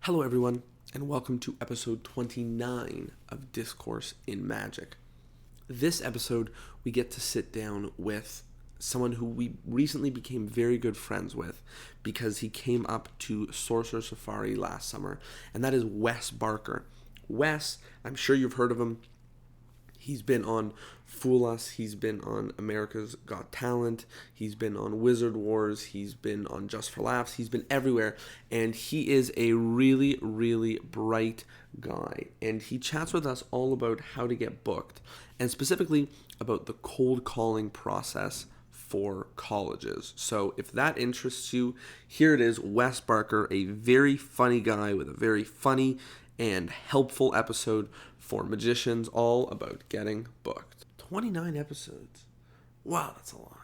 Hello, everyone, and welcome to episode 29 of Discourse in Magic. This episode, we get to sit down with someone who we recently became very good friends with because he came up to Sorcerer Safari last summer, and that is Wes Barker. Wes, I'm sure you've heard of him. He's been on Fool Us, he's been on America's Got Talent, he's been on Wizard Wars, he's been on Just for Laughs, he's been everywhere, and he is a really, really bright guy. And he chats with us all about how to get booked, and specifically about the cold calling process for colleges. So if that interests you, here it is, Wes Barker, a very funny guy with a very funny and helpful episode for magicians, all about getting booked. 29 episodes. Wow, that's a lot.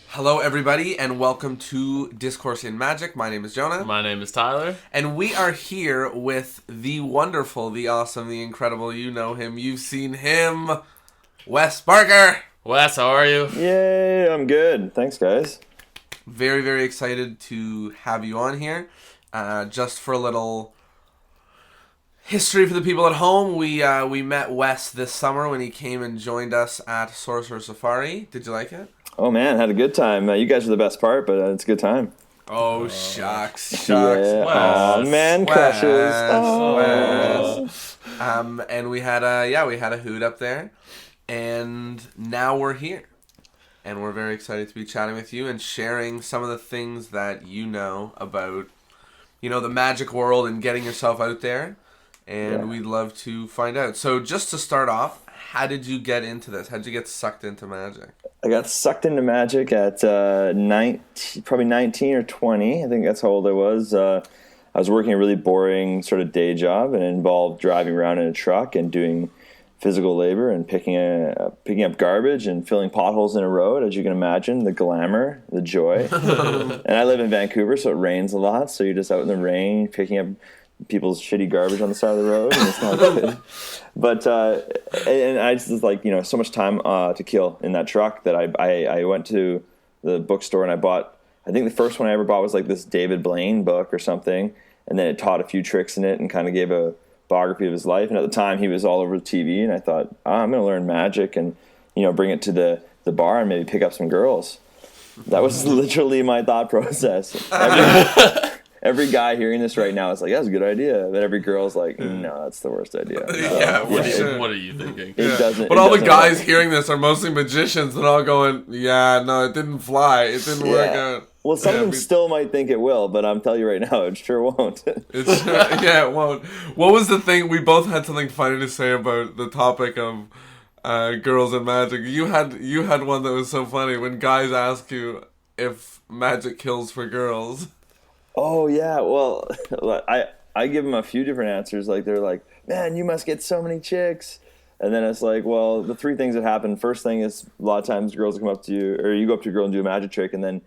Hello, everybody, and welcome to Discourse in Magic. My name is Jonah. My name is Tyler. And we are here with the wonderful, the awesome, the incredible, you know him, you've seen him, Wes Barker. Wes, how are you? Yay, I'm good. Thanks, guys. Very, very excited to have you on here. Just for a little history for the people at home, we met Wes this summer when he came and joined us at Sorcerer Safari. Did you like it? Oh, man, had a good time. You guys are the best part, but it's a good time. Oh, shucks. Yeah. Oh, man crushes. Wes. And we had a hoot up there. And now we're here. And we're very excited to be chatting with you and sharing some of the things that you know about, the magic world and getting yourself out there. And we'd love to find out. So just to start off, how did you get into this? How did you get sucked into magic? I got sucked into magic at probably 19 or 20. I think that's how old I was. I was working a really boring sort of day job, and it involved driving around in a truck and doing physical labor and picking up garbage and filling potholes in a road, as you can imagine, the glamour, the joy. And I live in Vancouver, so it rains a lot, so you're just out in the rain picking up people's shitty garbage on the side of the road, and it's not good. But and I just was like, so much time to kill in that truck that I went to the bookstore and I bought, I think the first one I ever bought was like this David Blaine book or something, and then it taught a few tricks in it and kind of gave a biography of his life. And at the time he was all over the TV, and I thought, I'm going to learn magic and bring it to the bar and maybe pick up some girls. That was literally my thought process. Every guy hearing this right now is like, that's a good idea. But every girl's like, no, that's the worst idea. What are you thinking? But all the guys hearing this are mostly magicians and all going, no, it didn't fly. It didn't work out. Well, some of them still might think it will, but I'm telling you right now, it sure won't. It won't. What was the thing? We both had something funny to say about the topic of girls and magic. You had one that was so funny when guys ask you if magic kills for girls. Oh, yeah. Well, I give them a few different answers. Like, they're like, man, you must get so many chicks. And then it's like, well, the three things that happen. First thing is a lot of times girls come up to you, or you go up to a girl and do a magic trick, and then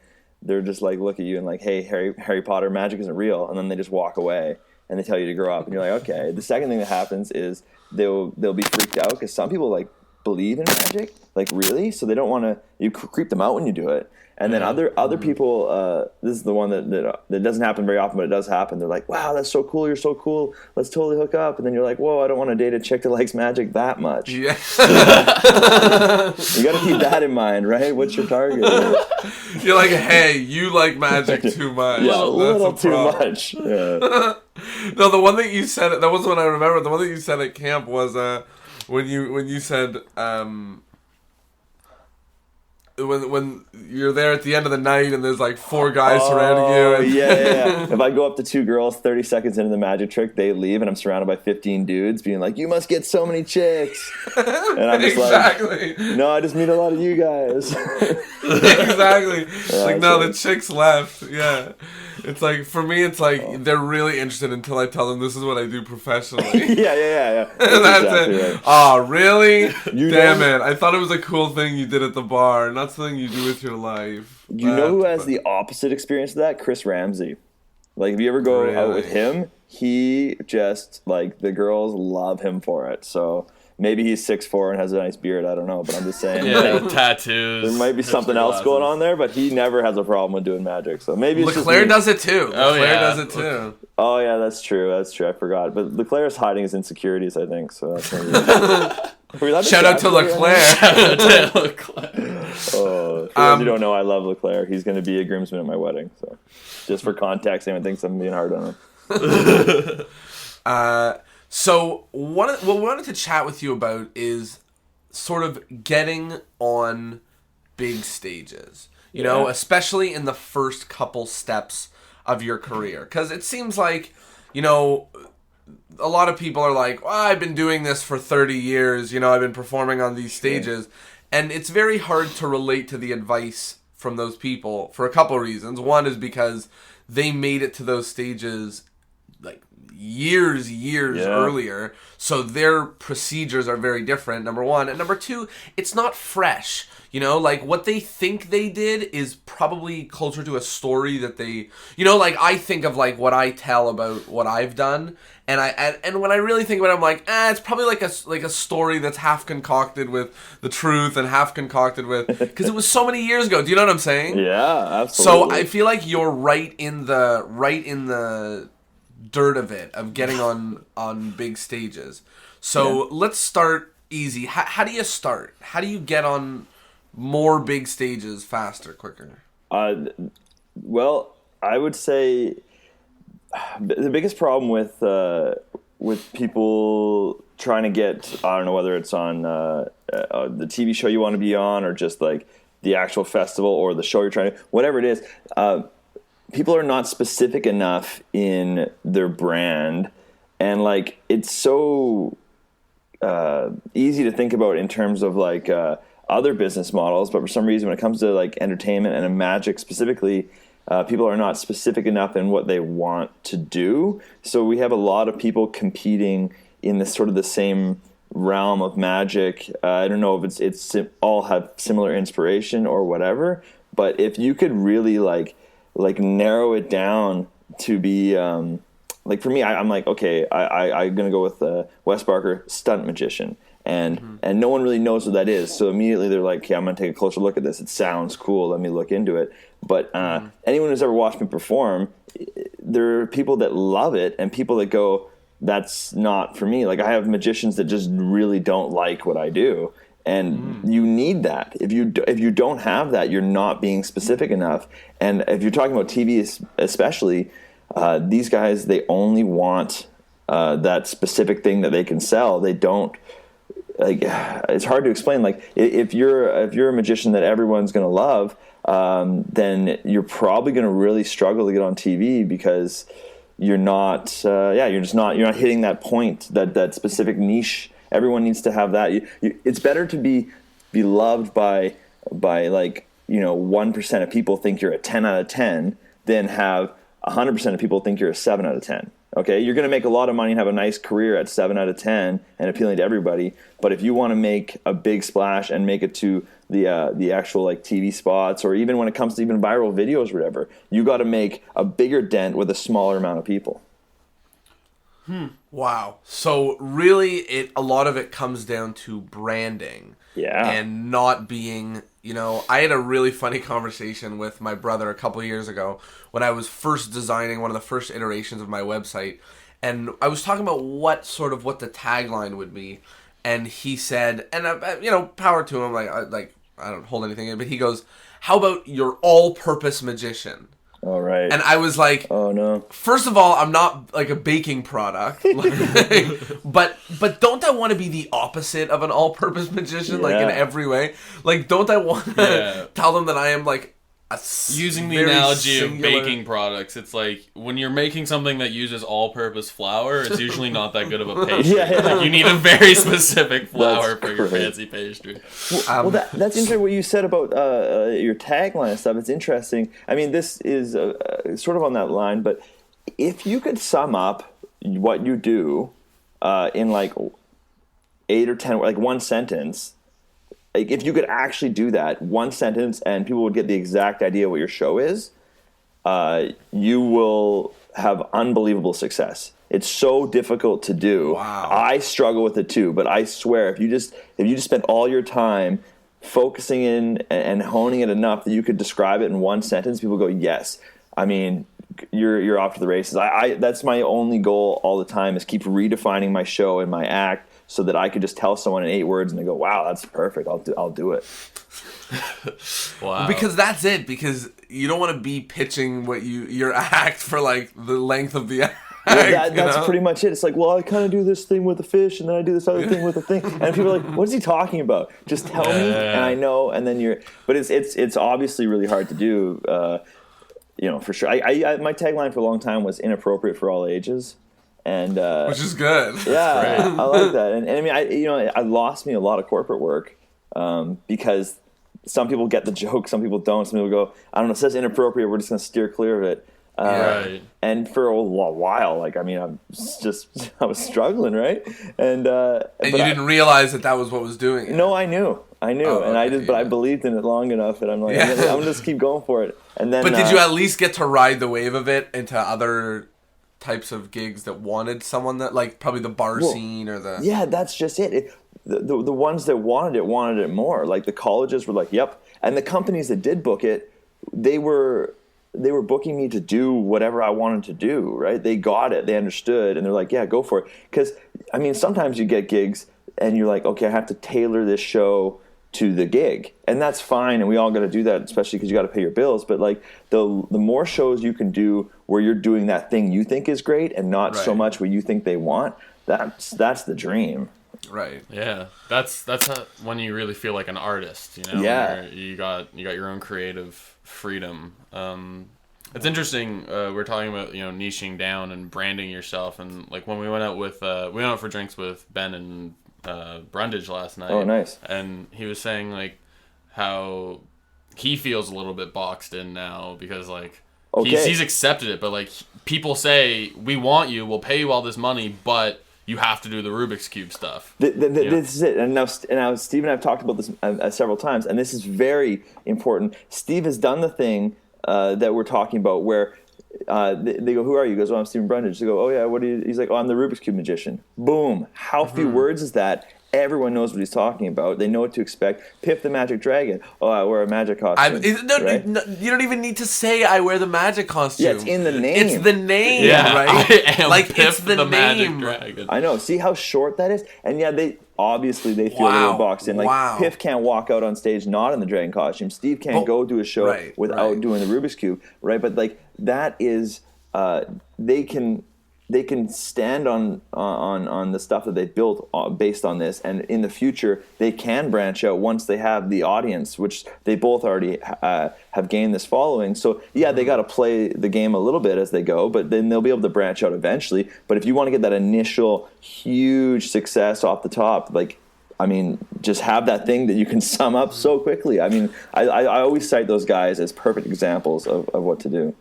they're just like, look at you and like, hey, Harry Potter, magic isn't real. And then they just walk away and they tell you to grow up. And you're like, okay. The second thing that happens is they'll be freaked out because some people like believe in magic, like really. So they don't want to, you creep them out when you do it. And then other people, this is the one that doesn't happen very often, but it does happen. They're like, wow, that's so cool. You're so cool. Let's totally hook up. And then you're like, whoa, I don't want to date a chick that likes magic that much. Yeah. You got to keep that in mind, right? What's your target? You're like, hey, you like magic too much. Yeah, a little too much. Yeah. No, the one that you said, that was the one I remember. The one that you said at camp was when you said, when you're there at the end of the night and there's like four guys surrounding you. And yeah. If I go up to two girls 30 seconds into the magic trick, they leave and I'm surrounded by 15 dudes being like, you must get so many chicks. And I'm just like, no, I just meet a lot of you guys. Exactly. Like, no, the chicks left. Yeah. It's like, for me, it's like, they're really interested until I tell them this is what I do professionally. Yeah. And that's exactly it. Right. Oh, really? Damn it. I thought it was a cool thing you did at the bar, not something you do with your life. You know who has the opposite experience of that? Chris Ramsey. Like, if you ever go out with him, he just, like, the girls love him for it. So Maybe he's 6'4" and has a nice beard. I don't know, but I'm just saying. Yeah, tattoos. There might be something else going on there, but he never has a problem with doing magic. So maybe it's Leclerc does it too. Leclerc does it too. Oh yeah, that's true. I forgot. But Leclerc's hiding his insecurities, I think. So that's maybe... Shout out to Leclerc. Shout out to Leclerc. Oh, for those who don't know, I love Leclerc. He's going to be a groomsman at my wedding. So, just for context, anyone thinks I'm being hard on him. So what we wanted to chat with you about is sort of getting on big stages. You know, especially in the first couple steps of your career, because it seems like, you know, a lot of people are like, well, I've been doing this for 30 years. You know, I've been performing on these stages. And it's very hard to relate to the advice from those people for a couple of reasons. One is because they made it to those stages like years earlier. So their procedures are very different, number one. And number two, it's not fresh. You know, like what they think they did is probably closer to a story that they, you know, like I think of like what I tell about what I've done, and and when I really think about it, I'm like, it's probably like a story that's half concocted with the truth and half concocted with, because it was so many years ago. Do you know what I'm saying? Yeah, absolutely. So I feel like you're right in the dirt of it, of getting on big stages. So let's start easy. How do you start? How do you get on more big stages faster, quicker? Well, I would say the biggest problem with people trying to get, I don't know whether it's on the TV show you want to be on or just like the actual festival or the show you're trying to, whatever it is, people are not specific enough in their brand, and like it's so easy to think about in terms of like other business models, but for some reason when it comes to like entertainment and magic specifically, people are not specific enough in what they want to do. So we have a lot of people competing in this sort of the same realm of magic. I don't know if it's all have similar inspiration or whatever, but if you could really like narrow it down to be like for me, I'm like, okay, I'm gonna go with Wes Barker, stunt magician. And no one really knows what that is. So immediately they're like, okay, I'm going to take a closer look at this. It sounds cool. Let me look into it. But anyone who's ever watched me perform, there are people that love it and people that go, that's not for me. Like I have magicians that just really don't like what I do. And you need that. If you don't have that, you're not being specific enough. And if you're talking about TV especially, these guys, they only want that specific thing that they can sell. They don't. Like it's hard to explain. Like if you're a magician that everyone's going to love, then you're probably going to really struggle to get on TV because you're not. You're not hitting that point, that specific niche. Everyone needs to have that. It's better to be loved by like 1% of people think you're a 10 out of 10 than have 100% of people think you're a 7 out of 10. Okay, you're going to make a lot of money and have a nice career at 7 out of 10 and appealing to everybody. But if you want to make a big splash and make it to the actual like TV spots, or even when it comes to even viral videos or whatever, you got to make a bigger dent with a smaller amount of people. Wow. So really, a lot of it comes down to branding. Yeah. And not being, I had a really funny conversation with my brother a couple of years ago when I was first designing one of the first iterations of my website. And I was talking about what the tagline would be. And he said, and power to him, like I don't hold anything in, but he goes, how about your all-purpose magician? All right. And I was like, oh no. First of all, I'm not like a baking product, but don't I want to be the opposite of an all-purpose magician, like in every way? Like, don't I want to tell them that I am like using the analogy of baking products? It's like when you're making something that uses all-purpose flour, it's usually not that good of a pastry. Like, you need a very specific flour for your fancy pastry. Well, that's interesting what you said about your tagline and stuff. It's interesting. I mean, this is sort of on that line, but if you could sum up what you do in like 8 or 10, like one sentence. Like if you could actually do that, one sentence, and people would get the exact idea what your show is, you will have unbelievable success It's so difficult to do. Wow. I struggle with it too, but I swear if you just spend all your time focusing in and honing it enough that you could describe it in one sentence, people go, yes. I mean, you're off to the races. I that's my only goal all the time, is keep redefining my show and my act so that I could just tell someone in 8 words and they go, wow, that's perfect. I'll do it. Wow. Because that's it. Because you don't want to be pitching your act for like the length of the act. Yeah, that's pretty much it. It's like, well, I kind of do this thing with the fish, and then I do this other thing with the thing, and people are like, "What is he talking about?" Just tell me, and I know. And then but it's obviously really hard to do, for sure. My tagline for a long time was inappropriate for all ages, and which is good. Yeah, I like that. And I mean, I lost me a lot of corporate work because some people get the joke, some people don't. Some people go, I don't know, it says inappropriate. We're just going to steer clear of it. Right. And for a while, like, I mean, I was struggling, right? And you didn't realize that was what was doing it. No, I knew, and I believed in it long enough that I'm like, I'm gonna just keep going for it. And then, but did you at least get to ride the wave of it into other types of gigs that wanted someone that, like, probably the bar scene or the? Yeah, that's just it. The ones that wanted it more. Like the colleges were like, yep, and the companies that did book it, they were booking me to do whatever I wanted to do, right? They got it. They understood. And they're like, yeah, go for it. Because, I mean, sometimes you get gigs and you're like, okay, I have to tailor this show to the gig. And that's fine. And we all got to do that, especially because you got to pay your bills. But, like, the more shows you can do where you're doing that thing you think is great and not so much what you think they want, that's the dream. Right. Yeah. That's when you really feel like an artist, Yeah. Where you got your own creative freedom. It's interesting. We're talking about niching down and branding yourself, and like when we went out for drinks with Ben and Brundage last night. Oh, nice. And he was saying like how he feels a little bit boxed in now because like he's accepted it, but like people say we want you, we'll pay you all this money, but you have to do the Rubik's Cube stuff. This is it. And now Steve and I have talked about this several times, and this is very important. Steve has done the thing that we're talking about where they go, who are you? He goes, well, I'm Stephen Brundage. They go, oh, yeah, what are you? He's like, oh, I'm the Rubik's Cube magician. Boom. How few words is that? Everyone knows what he's talking about. They know what to expect. Piff the Magic Dragon. Oh, I wear a magic costume. Right? No, you don't even need to say I wear the magic costume. Yeah, it's in the name. It's the name, right? I am like Piff it's the name. Magic Dragon. I know. See how short that is? And yeah, they feel a little boxed in. Like Piff can't walk out on stage not in the dragon costume. Steve can't go do a show without doing the Rubik's Cube, right? But like that is they can stand on the stuff that they built based on this, and in the future they can branch out once they have the audience, which they both already have gained this following. So yeah, they got to play the game a little bit as they go, but then they'll be able to branch out eventually. But if you want to get that initial huge success off the top, like, I mean, just have that thing that you can sum up so quickly. I mean, I always cite those guys as perfect examples of what to do.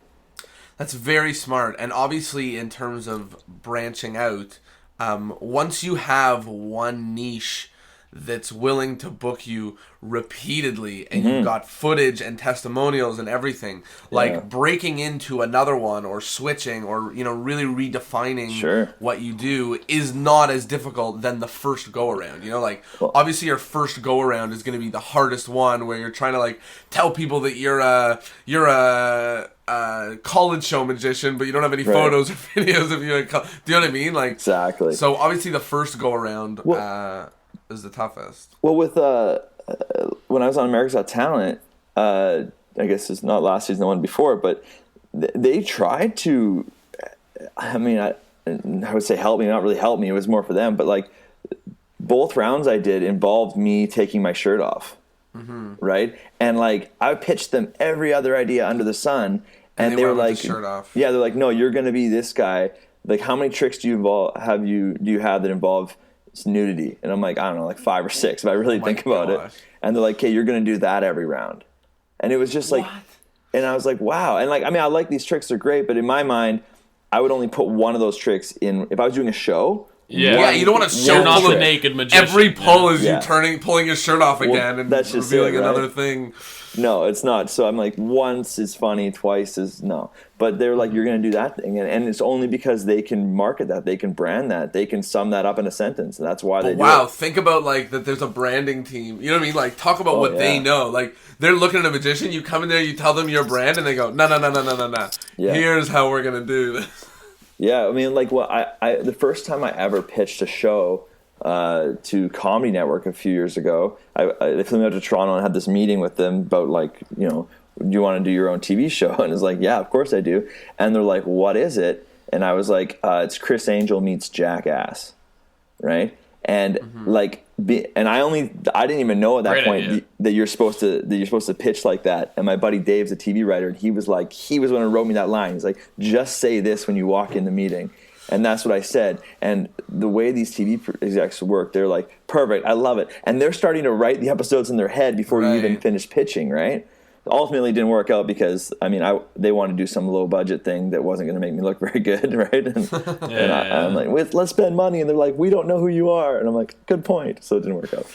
That's very smart. And obviously, in terms of branching out, once you have one niche that's willing to book you repeatedly and you've got footage and testimonials and everything, like breaking into another one or switching or, really redefining what you do is not as difficult than the first go around. Obviously your first go around is going to be the hardest one, where you're trying to like tell people that you're a college show magician, but you don't have any photos or videos of you. Do you know what I mean? Like, exactly. So obviously the first go around is the toughest. Well, with when I was on America's Got Talent, I guess it's not last season, the one before, but they tried to. I mean, I would say help me, not really help me. It was more for them, but like both rounds I did involved me taking my shirt off. Right? And like I pitched them every other idea under the sun, and they were like, the shirt off. Yeah, they're like, no, you're going to be this guy. Like, how many tricks do you have that involve nudity? And I'm like, I don't know, like 5 or 6 if I really think about it. And they're like, okay, you're going to do that every round. And it was just like, and I was like, wow. And like, I mean, I like these tricks, they're great, but in my mind, I would only put one of those tricks in if I was doing a show. Yeah, you don't want to show not the the naked magician. Every pull is you pulling your shirt off again and that's just revealing it, right? another thing. No, it's not. So I'm like, once is funny, twice is no. But they're like, you're going to do that thing. And it's only because they can market that, they can brand that, they can sum that up in a sentence. And that's why they do it. Wow, think about like that there's a branding team. You know what I mean? Like, talk about what they know. Like, they're looking at a magician, you come in there, you tell them your brand, and they go, no. Yeah. Here's how we're going to do this. Yeah, I mean, like, the first time I ever pitched a show to Comedy Network a few years ago, they flew me out to Toronto and had this meeting with them about, like, you know, do you want to do your own TV show? And it's like, yeah, of course I do. And they're like, what is it? And I was like, it's Chris Angel meets Jackass, right? And like, and I didn't even know at that point that you're supposed to pitch like that. And my buddy Dave's a TV writer, and he was the one who wrote me that line. He's like, just say this when you walk in the meeting. And that's what I said. And the way these TV execs work, they're like, perfect, I love it. And they're starting to write the episodes in their head before you even finish pitching, right? Ultimately, it didn't work out because, I mean, they wanted to do some low-budget thing that wasn't going to make me look very good, right? And I'm like, let's spend money. And they're like, we don't know who you are. And I'm like, good point. So it didn't work out.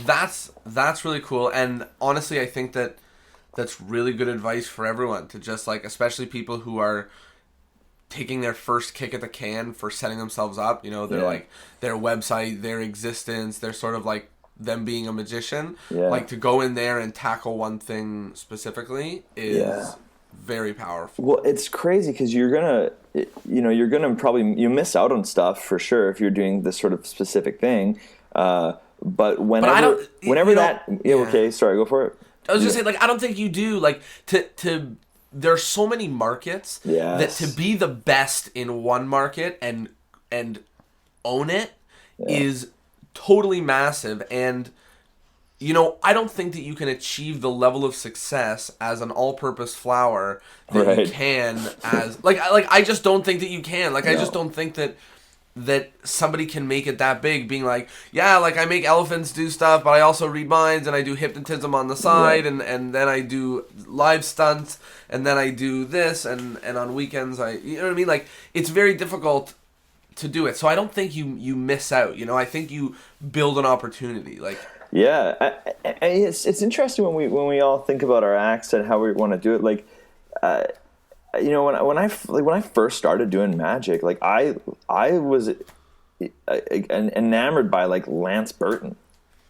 That's really cool. And honestly, I think that's really good advice for everyone to just, like, especially people who are taking their first kick at the can for setting themselves up. You know, they're like their website, their existence, they're sort of like them being a magician. Like, to go in there and tackle one thing specifically is very powerful. Well, it's crazy because you're gonna probably you miss out on stuff for sure if you're doing this sort of specific thing. But okay, sorry, go for it. I was just saying, like, I don't think you do. Like, to there's so many markets that to be the best in one market and own it is totally massive. And, you know, I don't think that you can achieve the level of success as an all-purpose flower that you can as like I just don't think that you can. Like, I just don't think that somebody can make it that big, being like, yeah, like, I make elephants do stuff, but I also read minds, and I do hypnotism on the side, and then I do live stunts, and then I do this, and on weekends you know what I mean? Like, it's very difficult to do it. So I don't think you miss out, you know? I think you build an opportunity. Like, yeah, it's interesting when we all think about our acts and how we want to do it. Like, you know, when I first started doing magic, like, I was enamored by, like, Lance Burton,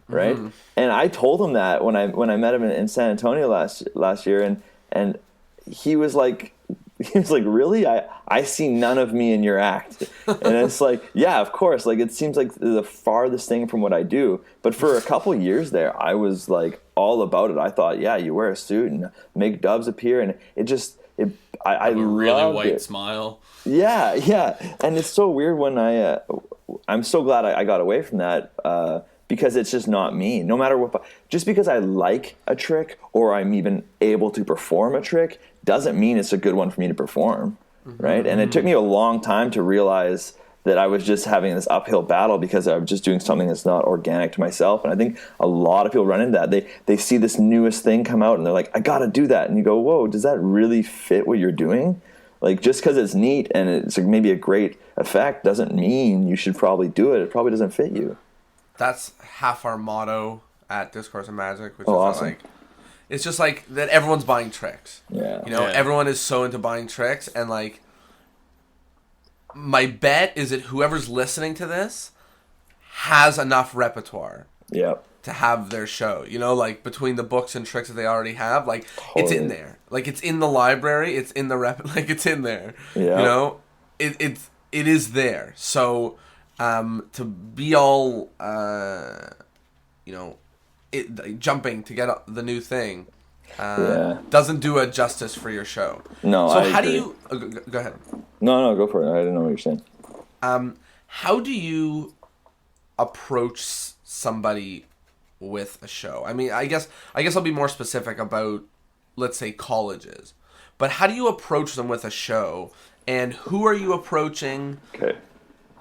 right? And I told him that when I met him in San Antonio last year, and he was like, really? I see none of me in your act. And it's like, yeah, of course. Like, it seems like the farthest thing from what I do. But for a couple years there, I was, like, all about it. I thought, yeah, you wear a suit and make doves appear, and it just. I a really white it. smile. Yeah, and it's so weird when I'm so glad I got away from that because it's just not me. No matter what, just because I like a trick or I'm even able to perform a trick doesn't mean it's a good one for me to perform, right? And it took me a long time to realize that I was just having this uphill battle because I was just doing something that's not organic to myself. And I think a lot of people run into that. They see this newest thing come out and they're like, I got to do that. And you go, whoa, does that really fit what you're doing? Like, just because it's neat and it's maybe a great effect doesn't mean you should probably do it. It probably doesn't fit you. That's half our motto at Discourse and Magic, which is awesome. Like, it's just like that everyone's buying tricks. Yeah. You know, everyone is so into buying tricks, and, like, my bet is that whoever's listening to this has enough repertoire to have their show. You know, like, between the books and tricks that they already have, like, it's in there. Like, it's in the library, it's in the like, it's in there. You know, it is there. So, to be all, you know, jumping to get the new thing doesn't do a justice for your show. No, so I how agree. do you go ahead? No, go for it. I didn't know what you're saying. How do you approach somebody with a show? I mean, I guess I'll be more specific about, let's say, colleges. But how do you approach them with a show? And who are you approaching? Okay.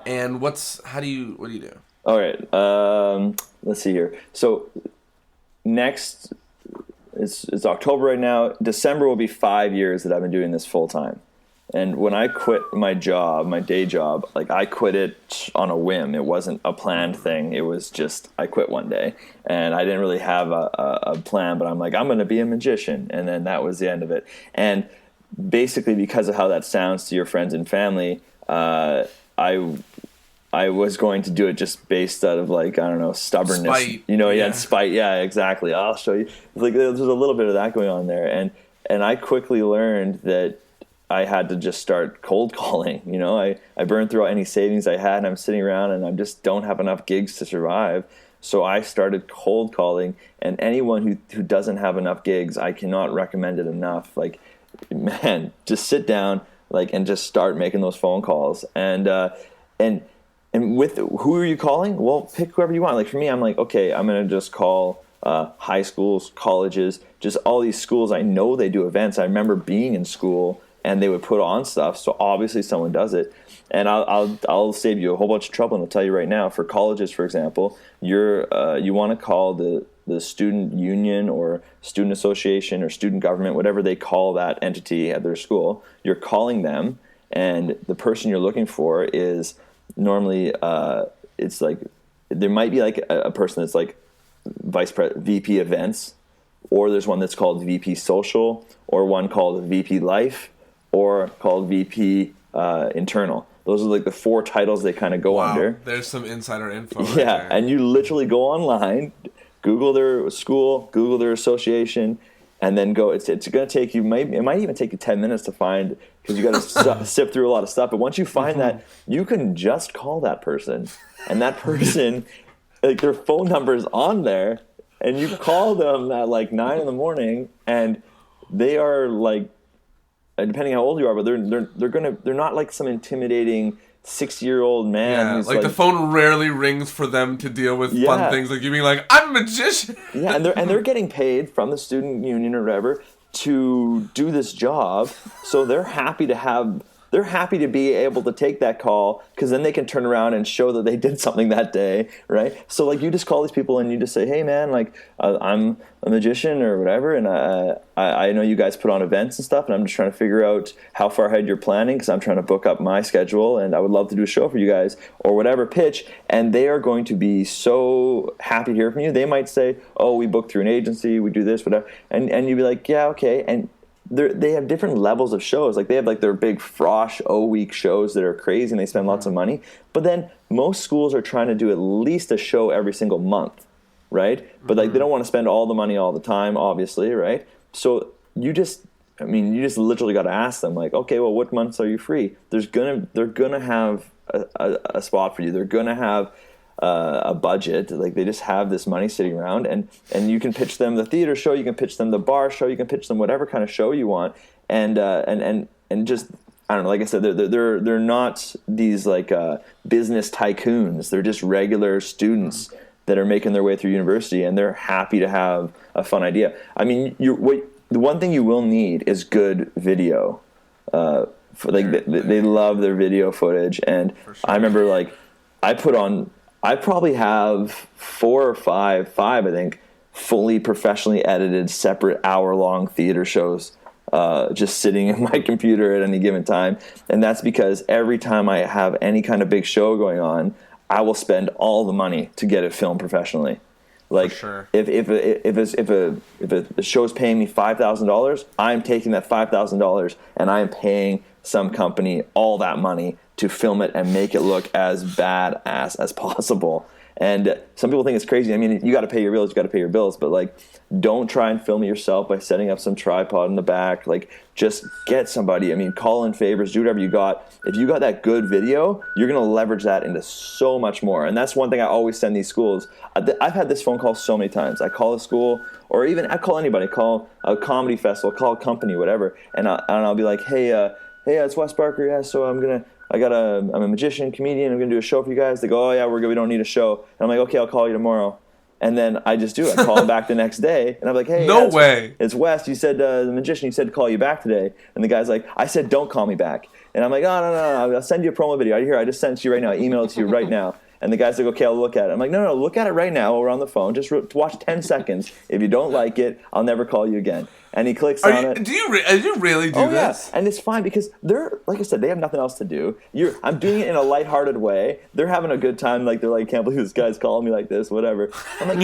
And what do you do? All right. Let's see here. So next, it's October right now. December will be 5 years that I've been doing this full time. And when I quit my job, my day job, like I quit it on a whim. It wasn't a planned thing. It was just I quit one day, and I didn't really have a plan. But I'm like, I'm going to be a magician, and then that was the end of it. And basically, because of how that sounds to your friends and family, I was going to do it just based out of like, I don't know, stubbornness, spite. And spite. Yeah, exactly. I'll show you. Like there's a little bit of that going on there, and I quickly learned that I had to just start cold calling. I burned through any savings I had, and I'm sitting around and I just don't have enough gigs to survive. So I started cold calling, and anyone who doesn't have enough gigs, I cannot recommend it enough. Like, man, just sit down, and just start making those phone calls. And with who are you calling? Well, pick whoever you want. Like for me, I'm like, okay, I'm gonna just call high schools, colleges, just all these schools. I know they do events. I remember being in school and they would put on stuff. So obviously someone does it. And I'll save you a whole bunch of trouble. And I'll tell you right now, for colleges, for example, you want to call the student union or student association or student government, whatever they call that entity at their school. You're calling them, and the person you're looking for is normally it's like there might be like a person that's like VP events, or there's one that's called VP social, or one called VP life, or called VP internal. Those are like the 4 titles they kind of go under. There's some insider info. Yeah, right there. And you literally go online, Google their school, Google their association, and then go. It's going to take you. It might even take you 10 minutes to find, because you got to sift through a lot of stuff. But once you find that, you can just call that person, and that person, like their phone number is on there, and you call them at like 9 a.m, and they are like, depending how old you are, but they're not like some intimidating 60-year-old man. Yeah, who's like the phone rarely rings for them to deal with fun things, like you being like, I'm a magician. Yeah, and they're getting paid from the student union or whatever to do this job, so they're happy to be able to take that call, because then they can turn around and show that they did something that day, right? So like you just call these people and you just say, hey man, like I'm a magician or whatever, and I know you guys put on events and stuff, and I'm just trying to figure out how far ahead you're planning, because I'm trying to book up my schedule, and I would love to do a show for you guys, or whatever pitch, and they are going to be so happy to hear from you. They might say, oh, we booked through an agency, we do this, whatever, and you'd be like, yeah, okay, and they have different levels of shows. Like they have like their big Frosh O-Week shows that are crazy and they spend lots of money. But then most schools are trying to do at least a show every single month, right? But like they don't want to spend all the money all the time, obviously, right? So you just literally got to ask them, like, okay, well, what months are you free? They're gonna have a spot for you. They're gonna have a budget. Like they just have this money sitting around, and you can pitch them the theater show, you can pitch them the bar show, you can pitch them whatever kind of show you want, and just, I don't know, like I said, they're not these like business tycoons. They're just regular students that are making their way through university, and they're happy to have a fun idea. I mean, the one thing you will need is good video. They love their video footage, and sure. I remember like I probably have 4 or 5, I think, fully professionally edited, separate hour-long theater shows just sitting in my computer at any given time. And that's because every time I have any kind of big show going on, I will spend all the money to get it filmed professionally. Like, sure. if a show's paying me $5,000, I'm taking that $5,000 and I am paying some company all that money to film it and make it look as badass as possible. And some people think it's crazy. I mean, you got to pay your bills, but like, don't try and film it yourself by setting up some tripod in the back. Like, just get somebody. I mean, call in favors, do whatever you got. If you got that good video, you're going to leverage that into so much more. And that's one thing I always send these schools. I've had this phone call so many times. I call a school, or even I call anybody, call a comedy festival, call a company, whatever. And I'll be like, hey, it's Wes Barker. Yeah, so I'm a magician, comedian. I'm going to do a show for you guys. They go, oh yeah, we're good. We don't need a show. And I'm like, okay, I'll call you tomorrow. And then I just do it. I call him back the next day, and I'm like, hey, no way. It's Wes. You said, the magician, you said to call you back today. And the guy's like, I said, don't call me back. And I'm like, oh, no. I'll send you a promo video. Right here, I just sent it to you right now. I emailed it to you right now. And the guy's like, okay, I'll look at it. I'm like, no, look at it right now while we're on the phone. Just watch 10 seconds. If you don't like it, I'll never call you again. And he clicks on it. Do you really do this? Yeah. And it's fine because they're, like I said, they have nothing else to do. I'm doing it in a lighthearted way. They're having a good time. Like, they're like, can't believe this guy's calling me like this, whatever. I'm like,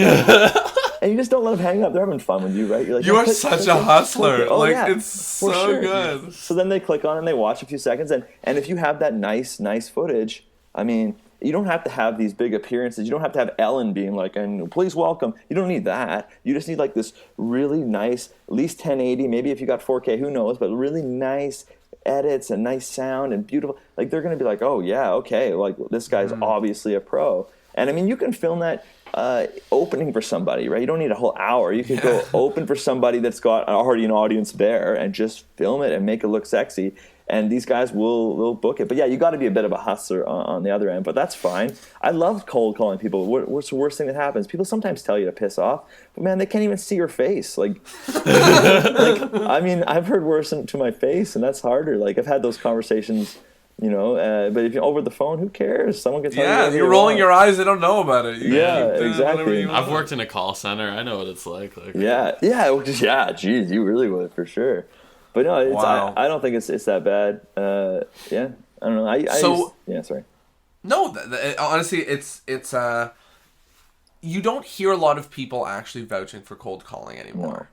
and you just don't let them hang up. They're having fun with you, right? You're like, you are such a hustler. It's so good. So then they click on it and they watch a few seconds. And if you have that nice footage, I mean, you don't have to have these big appearances. You don't have to have Ellen being like, and please welcome. You don't need that. You just need like this really nice, at least 1080, maybe if you got 4K, who knows, but really nice edits and nice sound and beautiful. Like, they're going to be like, oh, yeah, okay, like, this guy's obviously a pro. And I mean, you can film that opening for somebody, right? You don't need a whole hour. You could go open for somebody that's got already an audience there and just film it and make it look sexy. And these guys will book it. But yeah, you got to be a bit of a hustler on the other end, but that's fine. I love cold calling people. What's the worst thing that happens? People sometimes tell you to piss off, but man, they can't even see your face. Like, I mean, I've heard worse to my face, and that's harder. Like, I've had those conversations, you know, but if you're over the phone, who cares? Someone can tell you. Yeah, you're rolling your eyes, they don't know about it. Exactly. I've worked in a call center. I know what it's like. Geez, you really would, for sure. But no, I don't think it's that bad. Yeah, I don't know. Sorry. No, honestly, it's you don't hear a lot of people actually vouching for cold calling anymore.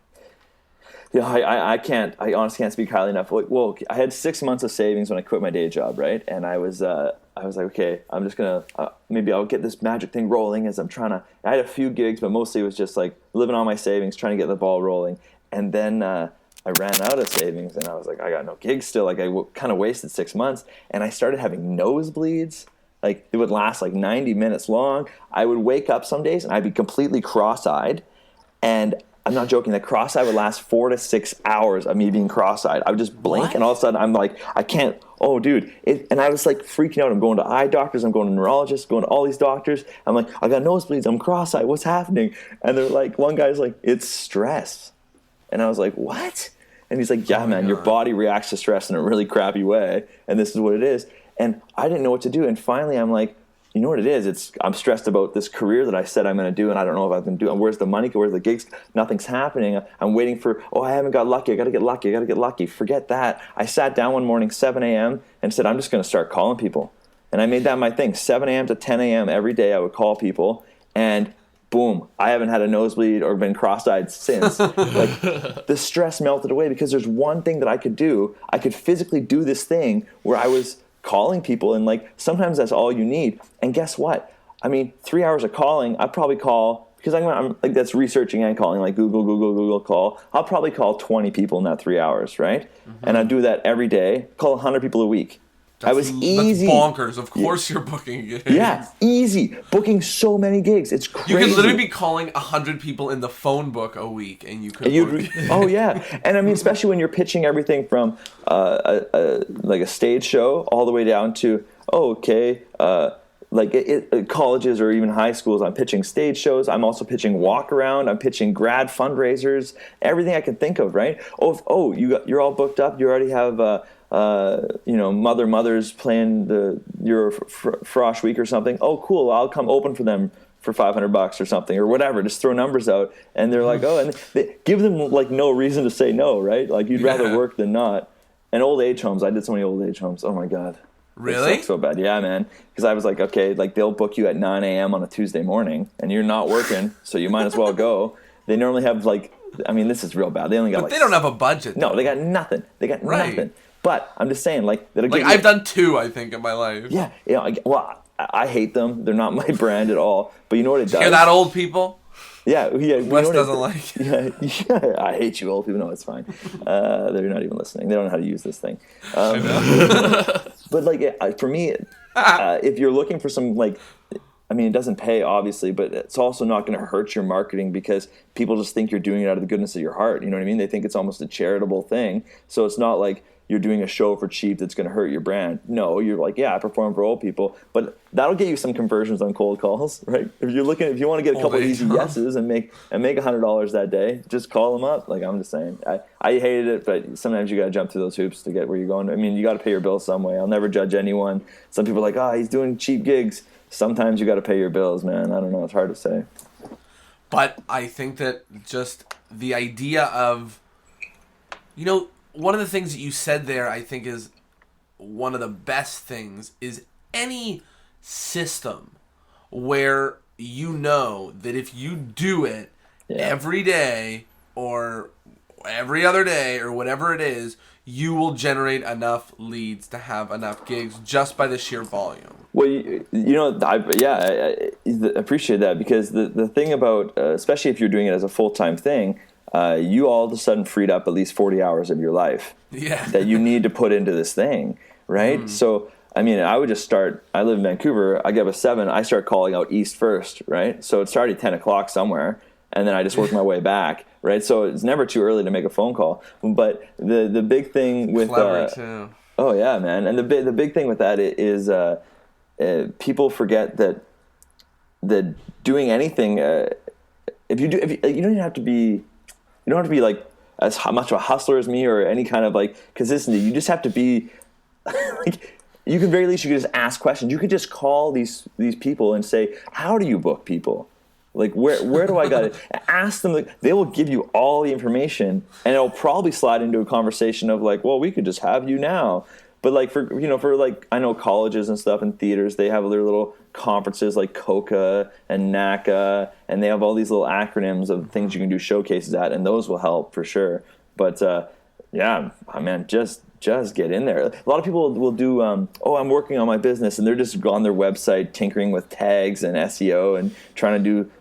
No. Yeah, I can't. I honestly can't speak highly enough. Well, I had 6 months of savings when I quit my day job, right? And I was like, okay, I'm just gonna maybe I'll get this magic thing rolling as I'm trying to. I had a few gigs, but mostly it was just like living on my savings, trying to get the ball rolling, and then. I ran out of savings, and I was like, I got no gigs still. Like, I kind of wasted 6 months, and I started having nosebleeds. Like, it would last like 90 minutes long. I would wake up some days, and I'd be completely cross-eyed, and I'm not joking. The cross-eyed would last 4 to 6 hours of me being cross-eyed. I would just blink, and all of a sudden, I'm like, I can't. Oh, dude. And I was like freaking out. I'm going to eye doctors. I'm going to neurologists, going to all these doctors. I'm like, I got nosebleeds. I'm cross-eyed. What's happening? And they're like, one guy's like, it's stress. And I was like, what? And he's like, yeah, man, your body reacts to stress in a really crappy way, and this is what it is. And I didn't know what to do. And finally, I'm like, you know what it is? I'm stressed about this career that I said I'm going to do, and I don't know if I'm going to do it. Where's the money? Where's the gigs? Nothing's happening. I'm waiting for, I haven't got lucky. I got to get lucky. Forget that. I sat down one morning, 7 a.m., and said, I'm just going to start calling people. And I made that my thing. 7 a.m. to 10 a.m. every day I would call people, and boom, I haven't had a nosebleed or been cross-eyed since. Like, the stress melted away because there's one thing that I could do. I could physically do this thing where I was calling people, and like sometimes that's all you need. And guess what? I mean, 3 hours of calling, I probably call, because I'm like, that's researching and calling, like Google call. I'll probably call 20 people in that 3 hours, right? Mm-hmm. And I do that every day. Call 100 people a week. I was easy. That's bonkers. Of course you're booking gigs. Yeah, easy. Booking so many gigs. It's crazy. You could literally be calling 100 people in the phone book a week, and you could oh, yeah. And I mean, especially when you're pitching everything from like a stage show all the way down to, colleges or even high schools. I'm pitching stage shows. I'm also pitching walk around. I'm pitching grad fundraisers. Everything I can think of, right? You're all booked up. You already have... Mother's playing your Frosh week or something. Oh, cool. I'll come open for them for $500 or something or whatever. Just throw numbers out, and they're like, and they give them like no reason to say no, right? Like, you'd rather work than not. And old age homes. I did so many old age homes. Oh my God. Really? It sucks so bad. Yeah, man. Because I was like, okay, like they'll book you at 9 a.m. on a Tuesday morning, and you're not working, so you might as well go. They normally have this is real bad. They only got they don't have a budget. No, they got nothing. Nothing. But I'm just saying, like... I've done 2, I think, in my life. Yeah. I hate them. They're not my brand at all. But you know what it does? You're that old people? Yeah. Wes doesn't like it. Yeah, I hate you old people. No, it's fine. They're not even listening. They don't know how to use this thing. I know. But, for me, if you're looking for some, it doesn't pay, obviously, but it's also not going to hurt your marketing because people just think you're doing it out of the goodness of your heart. You know what I mean? They think it's almost a charitable thing. So it's not like you're doing a show for cheap that's going to hurt your brand. No, you're like, I perform for old people, but that'll get you some conversions on cold calls, right? If you want to get a couple of easy yeses and make $100 that day, just call them up. Like, I'm just saying, I hated it, but sometimes you got to jump through those hoops to get where you're going. I mean, you got to pay your bills some way. I'll never judge anyone. Some people are like, he's doing cheap gigs. sometimes you got to pay your bills, man. I don't know. It's hard to say. But I think that just the idea of, one of the things that you said there, I think is one of the best things is any system where that if you do it every day or every other day or whatever it is, you will generate enough leads to have enough gigs just by the sheer volume. Well, I appreciate that, because the thing about, especially if you're doing it as a full-time thing, you all of a sudden freed up at least 40 hours of your life that you need to put into this thing, right? So, I mean, I would just start, I live in Vancouver, I get up at 7, I start calling out east first, right? So it's already 10 o'clock somewhere, and then I just work my way back, right? So it's never too early to make a phone call. But the big thing with... Clever, too. Oh, yeah, man. And the big thing with that is people forget that doing anything, you don't have to be like as much of a hustler as me or any kind of like consistency. You just have to be like, you can very least you can just ask questions. You could just call these people and say, how do you book people? Like, where do I got it? Ask them. Like, they will give you all the information, and it'll probably slide into a conversation of like, well, we could just have you now. But like for like, I know colleges and stuff and theaters, they have their little conferences like COCA and NACA, and they have all these little acronyms of things you can do showcases at, and those will help for sure. But yeah, man, just get in there. A lot of people will do, I'm working on my business, and they're just on their website tinkering with tags and SEO and trying to do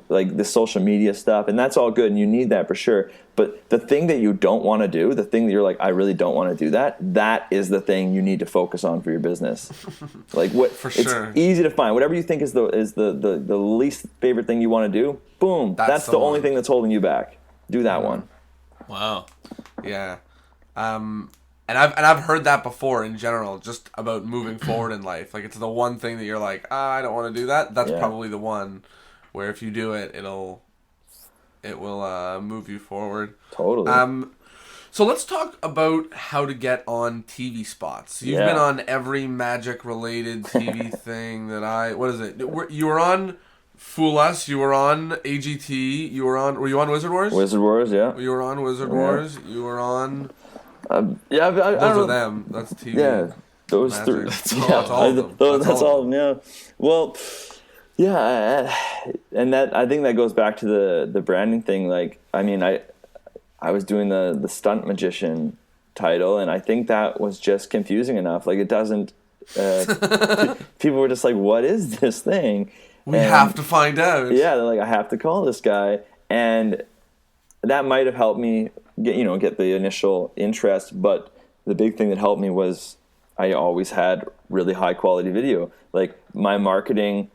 like the social media stuff, and that's all good, and you need that for sure. But the thing that you don't want to do, the thing that you're like, I really don't want to do that is the thing you need to focus on for your business. Like what? For sure. It's easy to find. Whatever you think is the least favorite thing you want to do, boom, that's the only thing that's holding you back. Do that one. Wow. Yeah. And I've heard that before in general, just about moving forward in life. Like, it's the one thing that you're like, I don't want to do that. That's probably the one where if you do it, it will move you forward. Totally. So let's talk about how to get on TV spots. You've been on every Magic related TV thing that what is it? You were on Fool Us, you were on AGT, were you on Wizard Wars? Wizard Wars, yeah. You were on Wizard Wars, you were on... I those are them. That's TV. Yeah, those Magic. three. That's all of them. That's all of them, yeah. Well... Yeah, and that, I think that goes back to the branding thing. Like, I mean, I was doing the stunt magician title, and I think that was just confusing enough. Like, it doesn't. People were just like, "What is this thing?" We have to find out. Yeah, they're like, I have to call this guy, and that might have helped me get the initial interest. But the big thing that helped me was I always had really high quality video. Like, my marketing.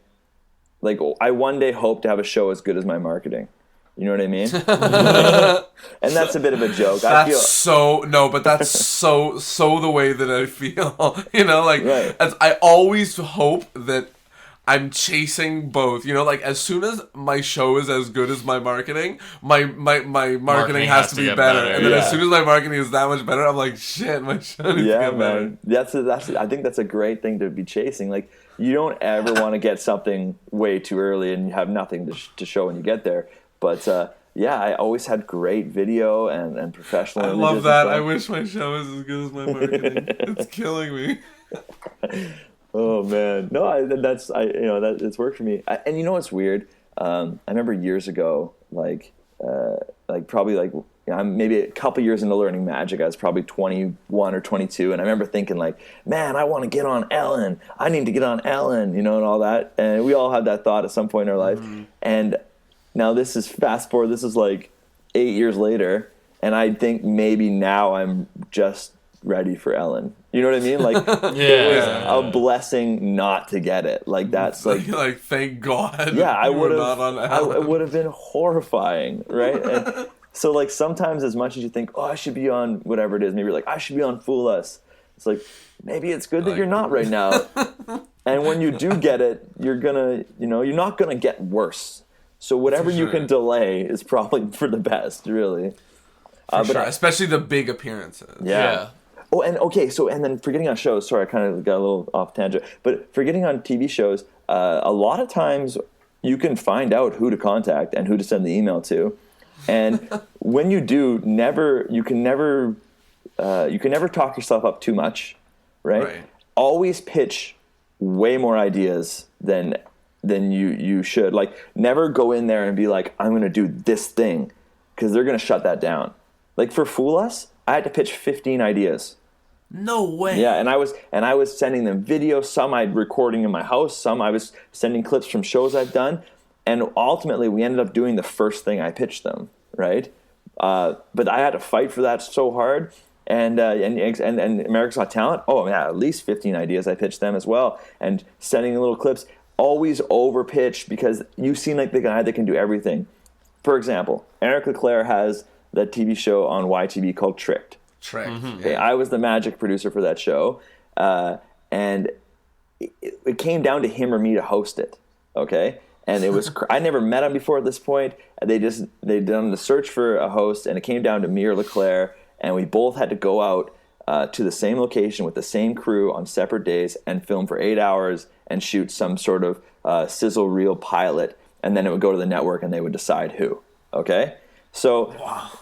Like, I one day hope to have a show as good as my marketing. You know what I mean? And that's a bit of a joke. That's so the way that I feel. Right. As I always hope that I'm chasing both. Like, as soon as my show is as good as my marketing, my marketing has to be better. And then as soon as my marketing is that much better, I'm like, shit, my show needs to get better. That's I think that's a great thing to be chasing. Like, you don't ever want to get something way too early and you have nothing to show when you get there. But I always had great video and professional. I love that. I wish my show was as good as my marketing. It's killing me. Oh man, no, that it's worked for me. And you know what's weird? I remember years ago, probably I'm maybe a couple years into learning magic. I was probably 21 or 22, and I remember thinking like, man, I want to get on Ellen. I need to get on Ellen, and all that. And we all had that thought at some point in our life. Mm-hmm. And now this is fast forward. This is like 8 years later, and I think maybe now I'm just ready for Ellen. You know what I mean? Like, it was a blessing not to get it. Like, that's like thank God. Yeah, I would have. It would have been horrifying, right? And so, like, sometimes as much as you think, I should be on whatever it is, maybe you're like, I should be on Fool Us. It's like, maybe it's good that you're not right now. And when you do get it, you're gonna, you're not gonna get worse. So whatever you can delay is probably for the best, really. Especially the big appearances. Yeah. Oh, and okay, and then for getting on shows, sorry, I kind of got a little off tangent, but for getting on TV shows, a lot of times you can find out who to contact and who to send the email to. And when you do, you can never talk yourself up too much, right? Always pitch way more ideas than you should. Like, never go in there and be like, I'm going to do this thing, because they're going to shut that down. Like, for Fool Us, I had to pitch 15 ideas. No way. Yeah, and I was sending them videos. Some I'd recording in my house. Some I was sending clips from shows I've done. And ultimately, we ended up doing the first thing I pitched them, right? But I had to fight for that so hard. And America's Got Talent, oh yeah, at least 15 ideas I pitched them as well. And sending little clips, always over pitch, because you seem like the guy that can do everything. For example, Eric Leclerc has that TV show on YTV called Tricked. Mm-hmm. Okay, I was the magic producer for that show, and it came down to him or me to host it. Okay, and it was I never met him before at this point. They'd done the search for a host, and it came down to me or Leclerc, and we both had to go out to the same location with the same crew on separate days and film for 8 hours and shoot some sort of sizzle reel pilot, and then it would go to the network and they would decide who. Okay. So,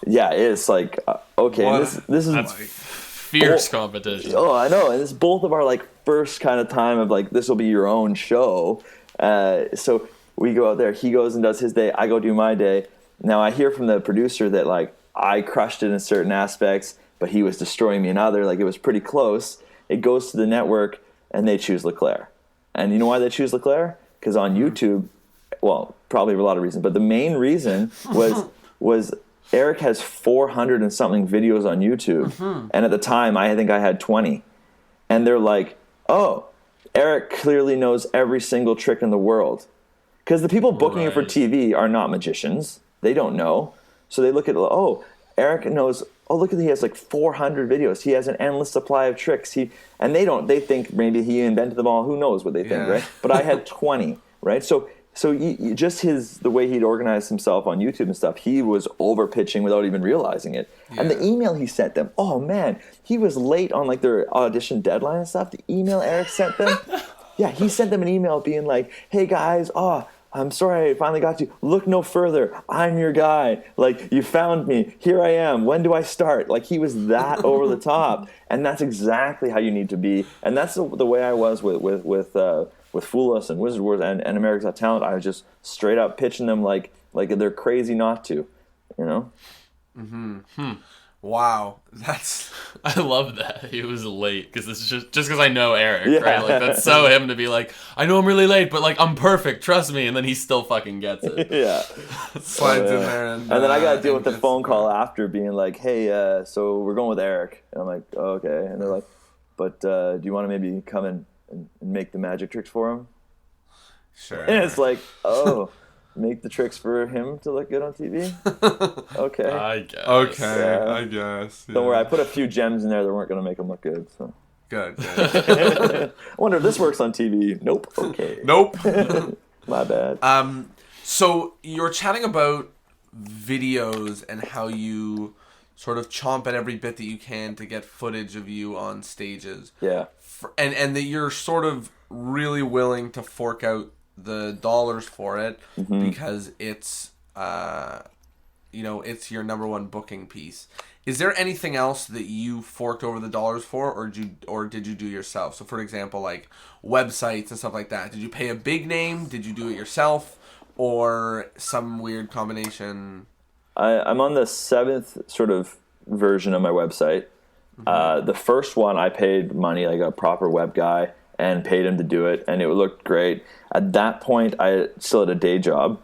yeah, it's like, okay, this is fierce competition. Oh, I know. And it's both of our, like, first kind of time of, like, this will be your own show. So we go out there. He goes and does his day. I go do my day. Now, I hear from the producer that, like, I crushed it in certain aspects, but he was destroying me in other. Like, it was pretty close. It goes to the network, and they choose Leclerc. And you know why they choose Leclerc? Because on YouTube, well, probably for a lot of reasons, but the main reason was Eric has 400 and something videos on YouTube. And at the time, I think I had 20. And they're like, oh, Eric clearly knows every single trick in the world. Because the people booking him for TV are not magicians. They don't know. So they look at, oh, Eric knows, oh, look at, he has like 400 videos. He has an endless supply of tricks. They think maybe he invented them all. Who knows what they think, right? But I had 20, right? So just the way he'd organized himself on YouTube and stuff, he was over pitching without even realizing it. Yeah. And the email he sent them, oh man, he was late on like their audition deadline and stuff. The email Eric sent them, yeah, he sent them an email being like, hey guys, I'm sorry I finally got you. Look no further. I'm your guy. Like, you found me. Here I am. When do I start? Like, he was that over the top. And that's exactly how you need to be. And that's the way I was with Fool Us and Wizard Wars and America's Got Talent. I was just straight up pitching them like they're crazy not to, you know? Wow, I love that he was late, because it's just because I know Eric, right? Like, that's so him to be like, I know I'm really late, but like I'm perfect, trust me, and then he still fucking gets it. Yeah, slides in there, and then I got to deal with the phone call after being like, hey, so we're going with Eric, and I'm like, oh, okay, and they're like, but do you want to maybe come and make the magic tricks for him? Sure. And it's like, oh. Make the tricks for him to look good on TV? Okay. I guess. Okay, yeah. I guess. Yeah. Don't worry, I put a few gems in there that weren't going to make him look good. So. Good. I wonder if this works on TV. Nope. Okay. Nope. My bad. So you're chatting about videos and how you sort of chomp at every bit that you can to get footage of you on stages. Yeah. And that you're sort of really willing to fork out the dollars for it because it's it's your number one booking piece. Is there anything else that you forked over the dollars for, or did you do yourself? So for example, like websites and stuff like that, did you pay a big name? Did you do it yourself, or some weird combination? I'm on the 7th sort of version of my website. The first one I paid money, like a proper web guy, and paid him to do it, and it looked great. At that point, I still had a day job,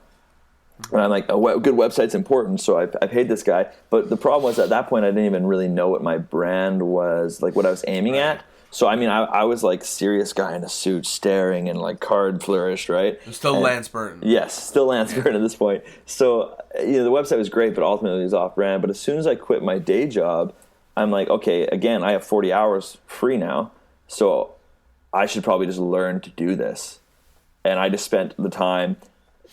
and I'm like, a good website's important, so I paid this guy. But the problem was, at that point, I didn't even really know what my brand was, like what I was aiming at. So, I mean, I was like serious guy in a suit, staring and like card flourished, right? Still Lance Burton. Yes, still Lance Burton at this point. So, the website was great, but ultimately it was off-brand. But as soon as I quit my day job, I'm like, okay, again, I have 40 hours free now, so I should probably just learn to do this. And I just spent the time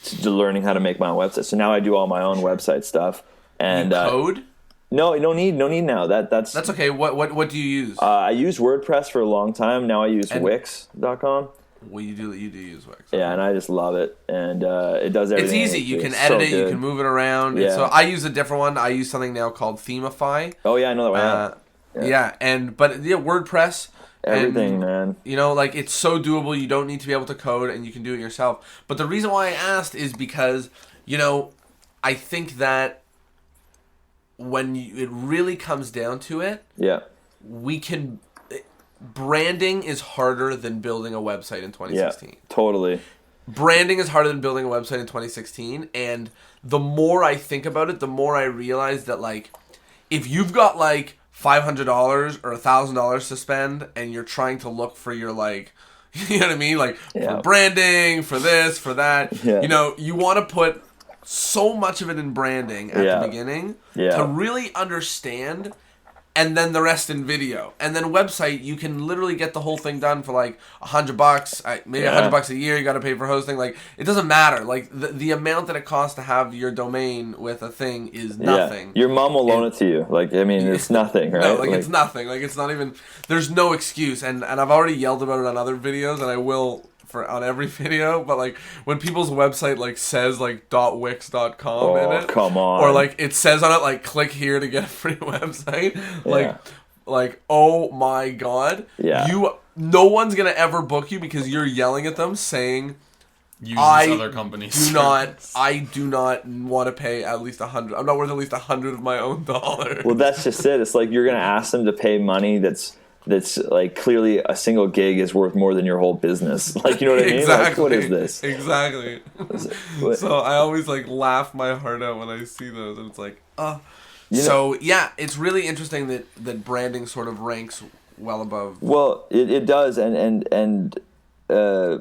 to learning how to make my own website. So now I do all my own website stuff. And you code? No, no need now. That's okay. What do you use? I used WordPress for a long time. Now I use Wix.com. Well, you do use Wix. Yeah, and I just love it, and it does everything. It's easy. You can edit it. You can move it around. Yeah. So I use a different one. I use something now called Themify. Oh yeah, I know that one. But WordPress. Everything, man. You know, like, it's so doable. You don't need to be able to code, and you can do it yourself. But the reason why I asked is because, you know, I think that when it really comes down to it, branding is harder than building a website in 2016. Yeah, totally. Branding is harder than building a website in 2016, and the more I think about it, the more I realize that, like, if you've got, like, $500 or $1,000 to spend, and you're trying to look for your, like, you know what I mean? Like, for branding, for this, for that. Yeah. You know, you want to put so much of it in branding at the beginning to really understand, and then the rest in video. And then website, you can literally get the whole thing done for like $100, maybe $100 a year. You got to pay for hosting. Like, it doesn't matter. Like, the amount that it costs to have your domain with a thing is nothing. Your mom will loan it to you. Like, I mean, it's nothing, right? No, like it's nothing. Like, it's not even. There's no excuse. And I've already yelled about it on other videos, and I will on every video. But like, when people's website like says like .wix.com in it, come on, or like it says on it like click here to get a free website, like oh my god, no one's gonna ever book you because you're yelling at them saying other companies. I do not want to pay at least 100. I'm not worth at least 100 of my own dollars. Well, that's just it. It's like you're gonna ask them to pay money that's like clearly a single gig is worth more than your whole business. Like, you know what I mean? Exactly. Like, what is this? Exactly. So I always like laugh my heart out when I see those, and it's like, it's really interesting that branding sort of ranks well above. Well, it does, and I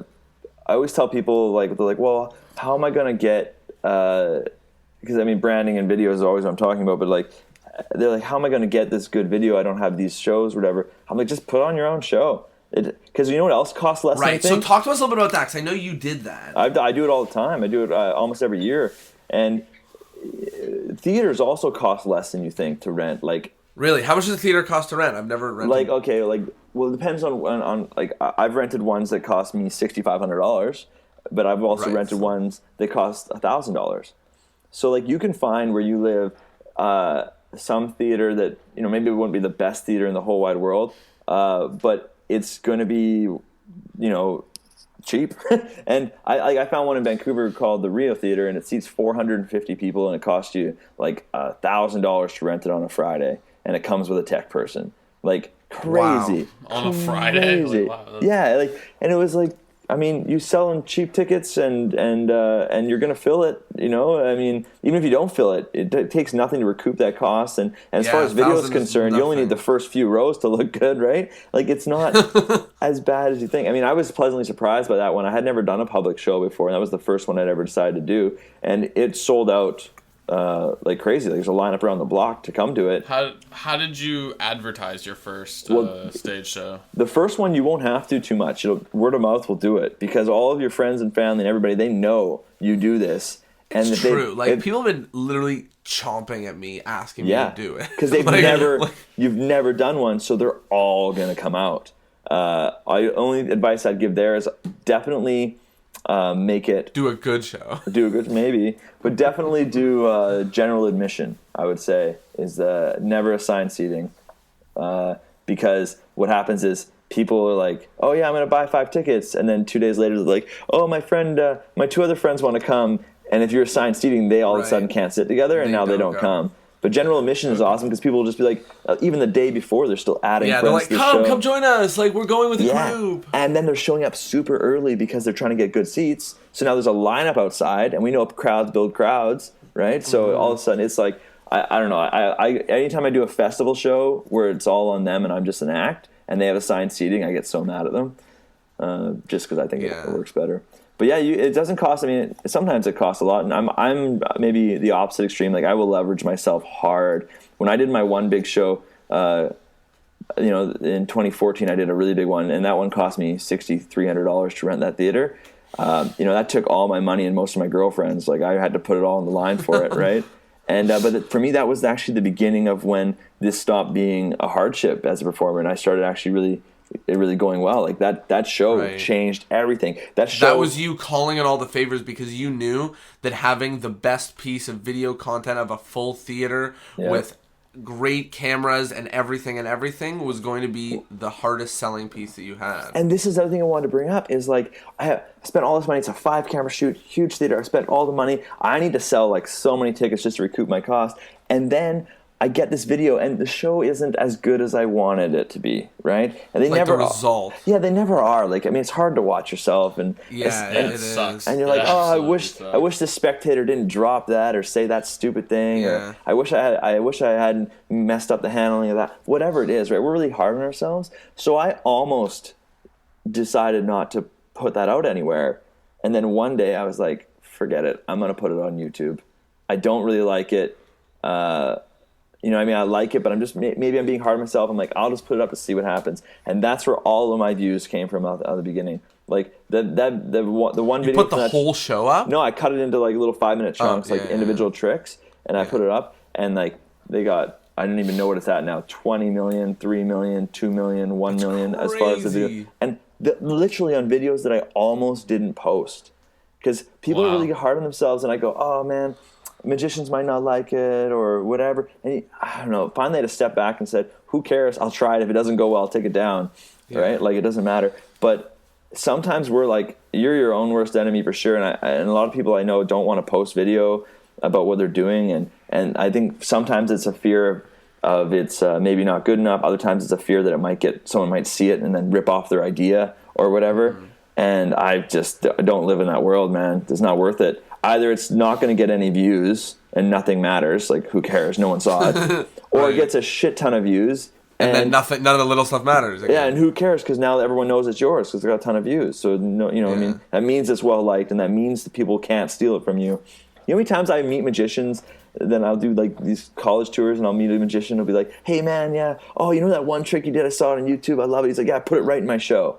always tell people, like, they're like, well, how am I gonna get? Because I mean, branding and video is always what I'm talking about, but like, they're like, how am I going to get this good video? I don't have these shows, whatever. I'm like, just put on your own show. Because you know what else costs less? Right. So talk to us a little bit about that, because I know you did that. I do it all the time. I do it almost every year. And theaters also cost less than you think to rent. Like, really? How much does a theater cost to rent? I've never rented. Like, okay, like, well, it depends on like, I've rented ones that cost me $6,500, but I've also rented ones that cost $1,000. So like, you can find where you live some theater that, you know, maybe it wouldn't be the best theater in the whole wide world, but it's going to be, you know, cheap. And I found one in Vancouver called the Rio Theater, and it seats 450 people, and it costs you like $1,000 to rent it on a Friday, and it comes with a tech person. Like, crazy. Wow. On a Friday? Like, wow, yeah, like, and it was like, I mean, you selling cheap tickets and you're gonna fill it, you know. I mean, even if you don't fill it, it takes nothing to recoup that cost. And as far as video is concerned, you only need the first few rows to look good, right? Like, it's not as bad as you think. I mean, I was pleasantly surprised by that one. I had never done a public show before, and that was the first one I'd ever decided to do, and it sold out like crazy. Like, there's a lineup around the block to come to it. How did you advertise your first stage show? The first one, you won't have to too much. Word of mouth will do it, because all of your friends and family and everybody, they know you do this. And it's true. People have been literally chomping at me asking me to do it because they've you've never done one, so they're all gonna come out. Only advice I'd give there is definitely make it do a good show. Maybe, but definitely do general admission. I would say is never assigned seating, because what happens is people are like, oh yeah, I'm gonna buy 5 tickets, and then 2 days later they're like, oh, my 2 other friends want to come, and if you're assigned seating, they all of a sudden can't sit together, and now they don't come. But general admission is awesome because people will just be like, even the day before, they're still adding friends to the show. Yeah, they're like, come join us. Like, we're going with a group. And then they're showing up super early because they're trying to get good seats. So now there's a lineup outside, and we know crowds build crowds, right? So all of a sudden, it's like, I don't know. Anytime I do a festival show where it's all on them and I'm just an act, and they have assigned seating, I get so mad at them, just because I think it works better. But yeah, it doesn't cost. I mean, sometimes it costs a lot, and I'm maybe the opposite extreme. Like, I will leverage myself hard. When I did my one big show, you know, in 2014, I did a really big one, and that one cost me $6,300 to rent that theater. You know, that took all my money and most of my girlfriends. Like, I had to put it all on the line for it, right? And but for me, that was actually the beginning of when this stopped being a hardship as a performer, and I started actually really it really going well. Like that show changed everything. That was you calling in all the favors because you knew that having the best piece of video content of a full theater with great cameras and everything was going to be the hardest selling piece that you had. And this is the other thing I wanted to bring up is like I spent all this money. It's a 5-camera shoot, huge theater. I spent all the money. I need to sell like so many tickets just to recoup my cost. And then I get this video, and the show isn't as good as I wanted it to be, right? And they never the result. Yeah, they never are. Like, I mean, it's hard to watch yourself, and it sucks. And you're like, I wish the spectator didn't drop that or say that stupid thing, or I wish I hadn't messed up the handling of that. Whatever it is, right? We're really hard on ourselves. So I almost decided not to put that out anywhere, and then one day I was like, forget it. I'm gonna put it on YouTube. I don't really like it. You know, I mean, I like it, but I'm just maybe I'm being hard on myself. I'm like, I'll just put it up and see what happens, and that's where all of my views came from at the beginning. Like the one video. You put the whole show up? No, I cut it into like little 5-minute chunks, individual tricks, and I put it up, and like they got. I don't even know what it's at now. 20 million, 3 million, 2 million, 1 million as far as the video, and literally on videos that I almost didn't post because people are really hard on themselves, and I go, oh man. Magicians might not like it or whatever. And I don't know. Finally, I had to step back and said, who cares? I'll try it. If it doesn't go well, I'll take it down. Right? Like, it doesn't matter. But sometimes we're like, you're your own worst enemy for sure. And a lot of people I know don't want to post video about what they're doing. And I think sometimes it's a fear of it's maybe not good enough. Other times it's a fear that someone might see it and then rip off their idea or whatever. Mm-hmm. And I just don't live in that world, man. It's not worth it. Either it's not going to get any views and nothing matters, like who cares, no one saw it, or it gets a shit ton of views and then none of the little stuff matters again. Yeah, and who cares because now everyone knows it's yours because it got a ton of views. So I mean, that means it's well liked, and that means that people can't steal it from you. You know how many times I meet magicians? Then I'll do like these college tours, and I'll meet a magician. He'll be like, "Hey man, oh, you know that one trick you did? I saw it on YouTube. I love it." He's like, "Yeah, put it right in my show."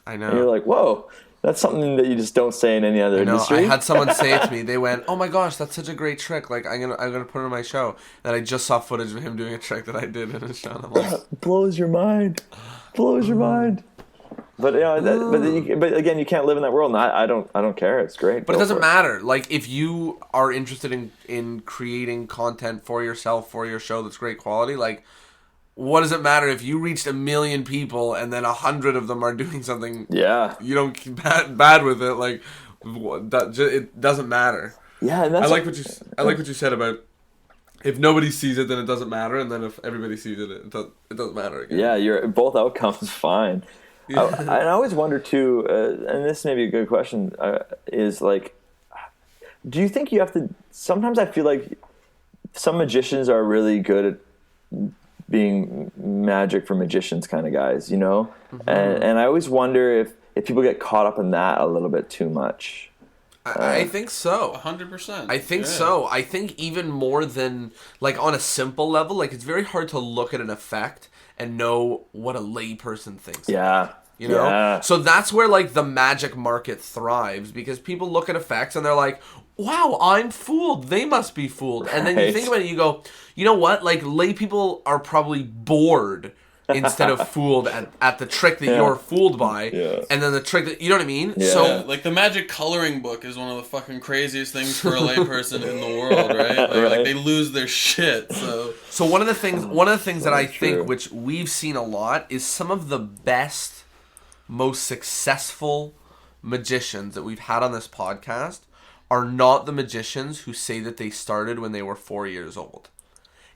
I know. And you're like, "Whoa." That's something that you just don't say in any other industry. I had someone say it to me. They went, "Oh my gosh, that's such a great trick! Like I'm gonna put it on my show." And I just saw footage of him doing a trick that I did in his show. And I'm like, blows your mind. Blows your mind. But but again, you can't live in that world. And I don't care. It's great. But it doesn't matter. Like if you are interested in creating content for yourself for your show that's great quality, like. What does it matter if you reached 1 million people and then 100 of them are doing something you don't keep bad with it? Like, it doesn't matter. Yeah, and that's I like what you said about if nobody sees it, then it doesn't matter, and then if everybody sees it, it doesn't matter again. Yeah, both outcomes fine. Yeah. I always wonder too, and this may be a good question, is like, do you think you have to? Sometimes I feel like some magicians are really good at being magic for magicians kind of guys, you know? Mm-hmm. And I always wonder if people get caught up in that a little bit too much. I think so. 100%. I think so. I think even more than, like, on a simple level, like, it's very hard to look at an effect and know what a layperson thinks. Yeah. You know? Yeah. So that's where, like, the magic market thrives, because people look at effects and they're like, wow, I'm fooled. They must be fooled. And then you think about it and you go, you know what? Like, lay people are probably bored instead of fooled at the trick that you're fooled by. Yeah. And then the trick that, you know what I mean? Yeah. So, like, the magic coloring book is one of the fucking craziest things for a layperson in the world, right? Like, they lose their shit, So one of the things that I think, which we've seen a lot, is some of the best, most successful magicians that we've had on this podcast are not the magicians who say that they started when they were 4 years old.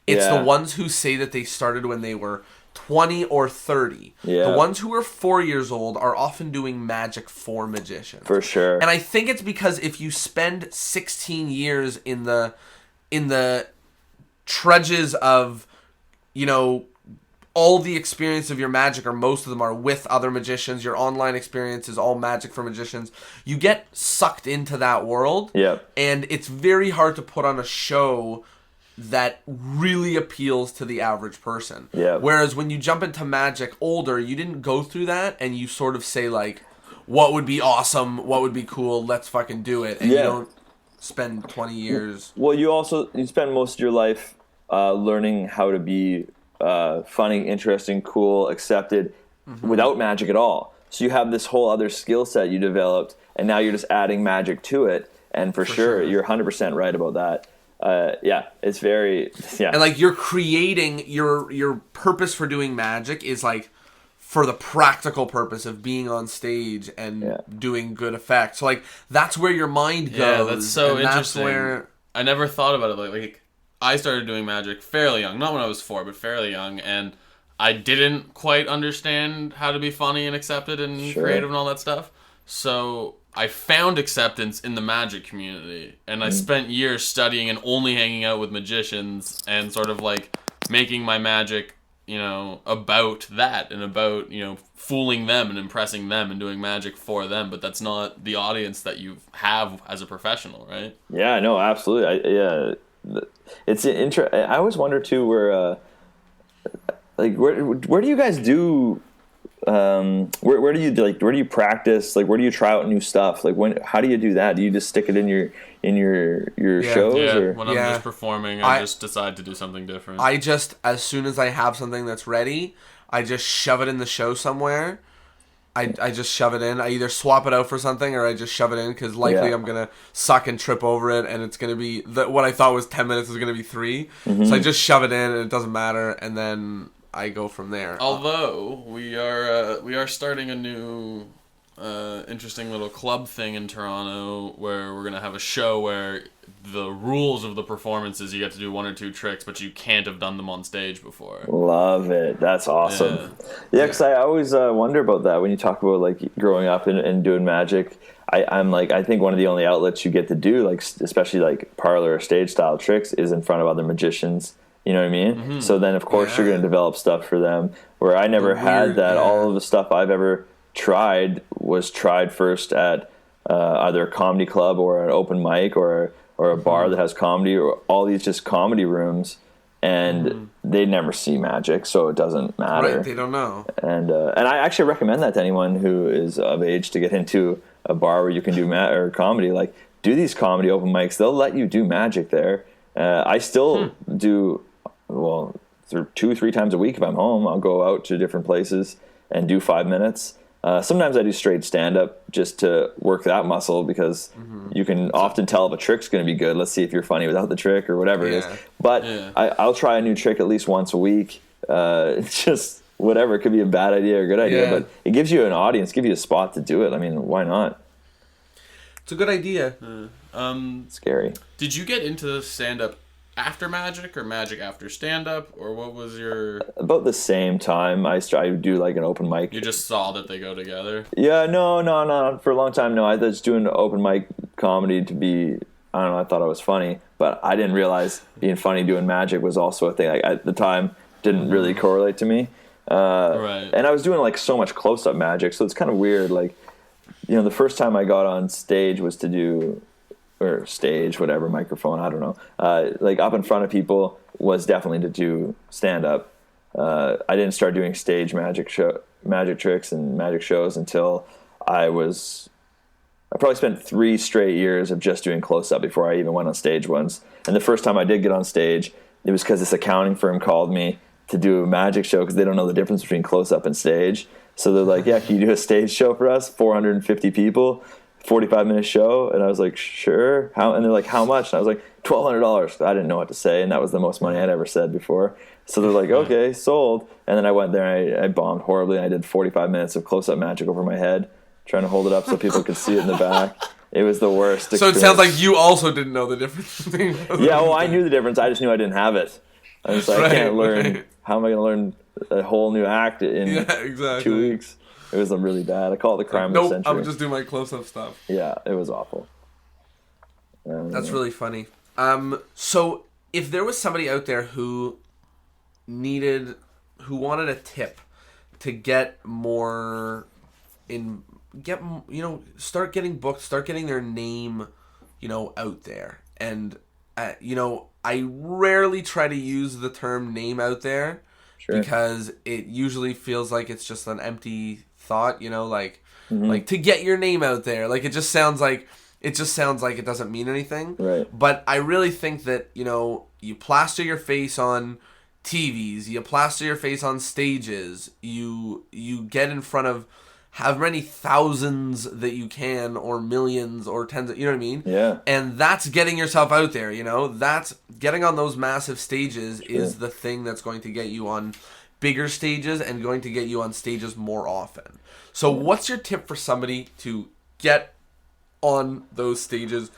It's the ones who say that they started when they were 20 or 30. Yeah. The ones who are 4 years old are often doing magic for magicians. For sure. And I think it's because if you spend 16 years in the trudges of, you know, all the experience of your magic, or most of them are with other magicians, your online experience is all magic for magicians, you get sucked into that world. Yep. And it's very hard to put on a show that really appeals to the average person. Yep. Whereas when you jump into magic older, you didn't go through that, and you sort of say, like, what would be awesome, what would be cool, let's fucking do it. And you don't spend 20 years. Well, you spend most of your life learning how to be funny, interesting, cool, accepted, without magic at all. So you have this whole other skill set you developed, and now you're just adding magic to it. And for sure, you're 100% right about that. It's very and like you're creating your purpose for doing magic is like for the practical purpose of being on stage and doing good effects. So like that's where your mind goes. Yeah, that's so interesting. That's where I never thought about it like I started doing magic fairly young, not when I was 4, but fairly young, and I didn't quite understand how to be funny and accepted and creative and all that stuff. So I found acceptance in the magic community, and I spent years studying and only hanging out with magicians and sort of like making my magic, about that and about, fooling them and impressing them and doing magic for them. But that's not the audience that you have as a professional, right? Yeah, no, absolutely. It's I always wonder too where do you guys do? Where do you practice? Like, where do you try out new stuff? Like, how do you do that? Do you just stick it in your shows? Yeah, or? When I'm just performing, I just decide to do something different. I just, as soon as I have something that's ready, I just shove it in the show somewhere. I just shove it in. I either swap it out for something or I just shove it in because likely I'm going to suck and trip over it and it's going to be, what I thought was 10 minutes is going to be 3. Mm-hmm. So I just shove it in and it doesn't matter, and then I go from there. Although we are starting a new interesting little club thing in Toronto where we're gonna have a show where the rules of the performance is you get to do 1 or 2 tricks, but you can't have done them on stage before. Love it. That's awesome. Yeah, because I always wonder about that when you talk about like growing up and doing magic. I think one of the only outlets you get to do, like especially like parlor or stage style tricks, is in front of other magicians. You know what I mean? Mm-hmm. So then, of course, you're going to develop stuff for them. Where I never had that. Yeah. All of the stuff I've ever tried was tried first at either a comedy club or an open mic or a bar that has comedy, or all these just comedy rooms, and they never see magic, so it doesn't matter. Right, they don't know. And I actually recommend that to anyone who is of age to get into a bar where you can do or comedy. Like, do these comedy open mics. They'll let you do magic there. I still do. Well, 2-3 times a week if I'm home, I'll go out to different places and do 5 minutes. Sometimes I do straight stand-up just to work that muscle because you can often tell if a trick's going to be good. Let's see if you're funny without the trick or whatever it is. But I'll try a new trick at least once a week. Just whatever. It could be a bad idea or a good idea, but it gives you an audience, gives you a spot to do it. I mean, why not? It's a good idea. Scary. Did you get into stand-up after magic or magic after stand-up, or what was your... About the same time. I would do like an open mic. You just saw that they go together? Yeah, no. For a long time, no. I was doing open mic comedy to be... I don't know, I thought I was funny, but I didn't realize being funny doing magic was also a thing. Like, at the time, didn't really correlate to me. Right. And I was doing like so much close-up magic, so it's kind of weird. Like, the first time I got on stage was to do... or stage, whatever, microphone, I don't know. Like up in front of people was definitely to do stand-up. I didn't start doing stage magic tricks and magic shows until I probably spent 3 straight years of just doing close-up before I even went on stage once. And the first time I did get on stage, it was because this accounting firm called me to do a magic show because they don't know the difference between close-up and stage. So they're like, yeah, can you do a stage show for us? 450 people. 45-minute show, and I was like, sure. How? And they're like, how much? And I was like, $1,200. I didn't know what to say, and that was the most money I'd ever said before. So they're like, okay, sold. And then I went there and I bombed horribly, and I did 45 minutes of close-up magic over my head, trying to hold it up so people could see it in the back. It was the worst experience. So it sounds like you also didn't know the difference. Yeah, well, I knew the difference. I just knew I didn't have it. I was like, I can't learn. Right. How am I going to learn a whole new act in 2 weeks? It was really bad. I call it the crime of the century. I would just do my close-up stuff. Yeah, it was awful. That's really funny. So if there was somebody out there who wanted a tip to get more start getting booked, start getting their name, out there. And, I rarely try to use the term name out there because it usually feels like it's just an empty thought, like to get your name out there. Like it just sounds like it doesn't mean anything. Right. But I really think that, you plaster your face on TVs, you plaster your face on stages, you get in front of how many thousands that you can, or millions, or tens of, you know what I mean? Yeah. And that's getting yourself out there, you know? That's getting on those massive stages is the thing that's going to get you on bigger stages and going to get you on stages more often. So what's your tip for somebody to get on those stages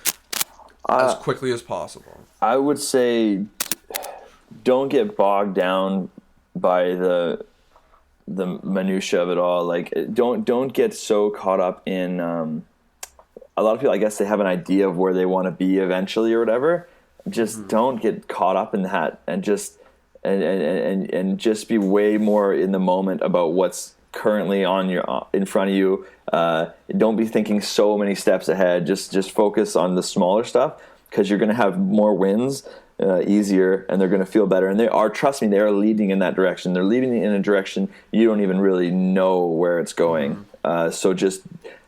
as quickly as possible? I would say don't get bogged down by the minutia of it all. Like, don't get so caught up in a lot of people, I guess, they have an idea of where they want to be eventually or whatever. Just don't get caught up in that, and just and just be way more in the moment about what's currently in front of you. Don't be thinking so many steps ahead. Just focus on the smaller stuff, because you're going to have more wins easier, and they're going to feel better. And trust me, they are leading in that direction. They're leading in a direction you don't even really know where it's going. So just,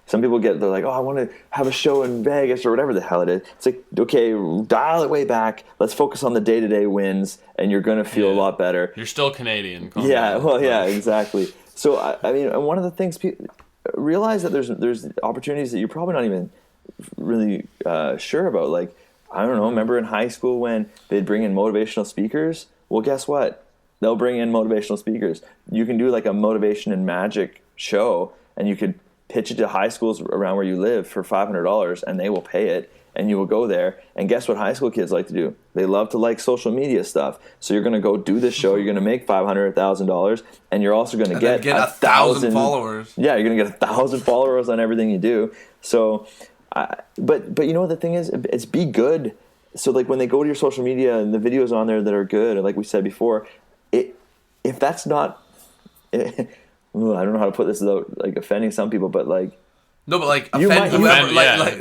some people they're like, oh, I want to have a show in Vegas or whatever the hell it is. It's like, okay, dial it way back. Let's focus on the day-to-day wins, and you're going to feel a lot better. You're still Canadian. Yeah, well, yeah, exactly. So, I mean, one of the things, realize that there's opportunities that you're probably not even really sure about. Like, I don't know, remember in high school when they'd bring in motivational speakers? Well, guess what? They'll bring in motivational speakers. You can do like a motivation and magic show, and you could pitch it to high schools around where you live for $500, and they will pay it, and you will go there. And guess what high school kids like to do? They love to like social media stuff. So you're going to go do this show, you're going to make $500, $1,000, and you're also going to get 1,000 followers. Yeah, you're going to get 1,000 followers on everything you do. So, but you know what the thing is? It's be good. So like when they go to your social media and the videos on there that are good, like we said before, if that's not, I don't know how to put this without like offending some people, but like, no, but like offend whoever,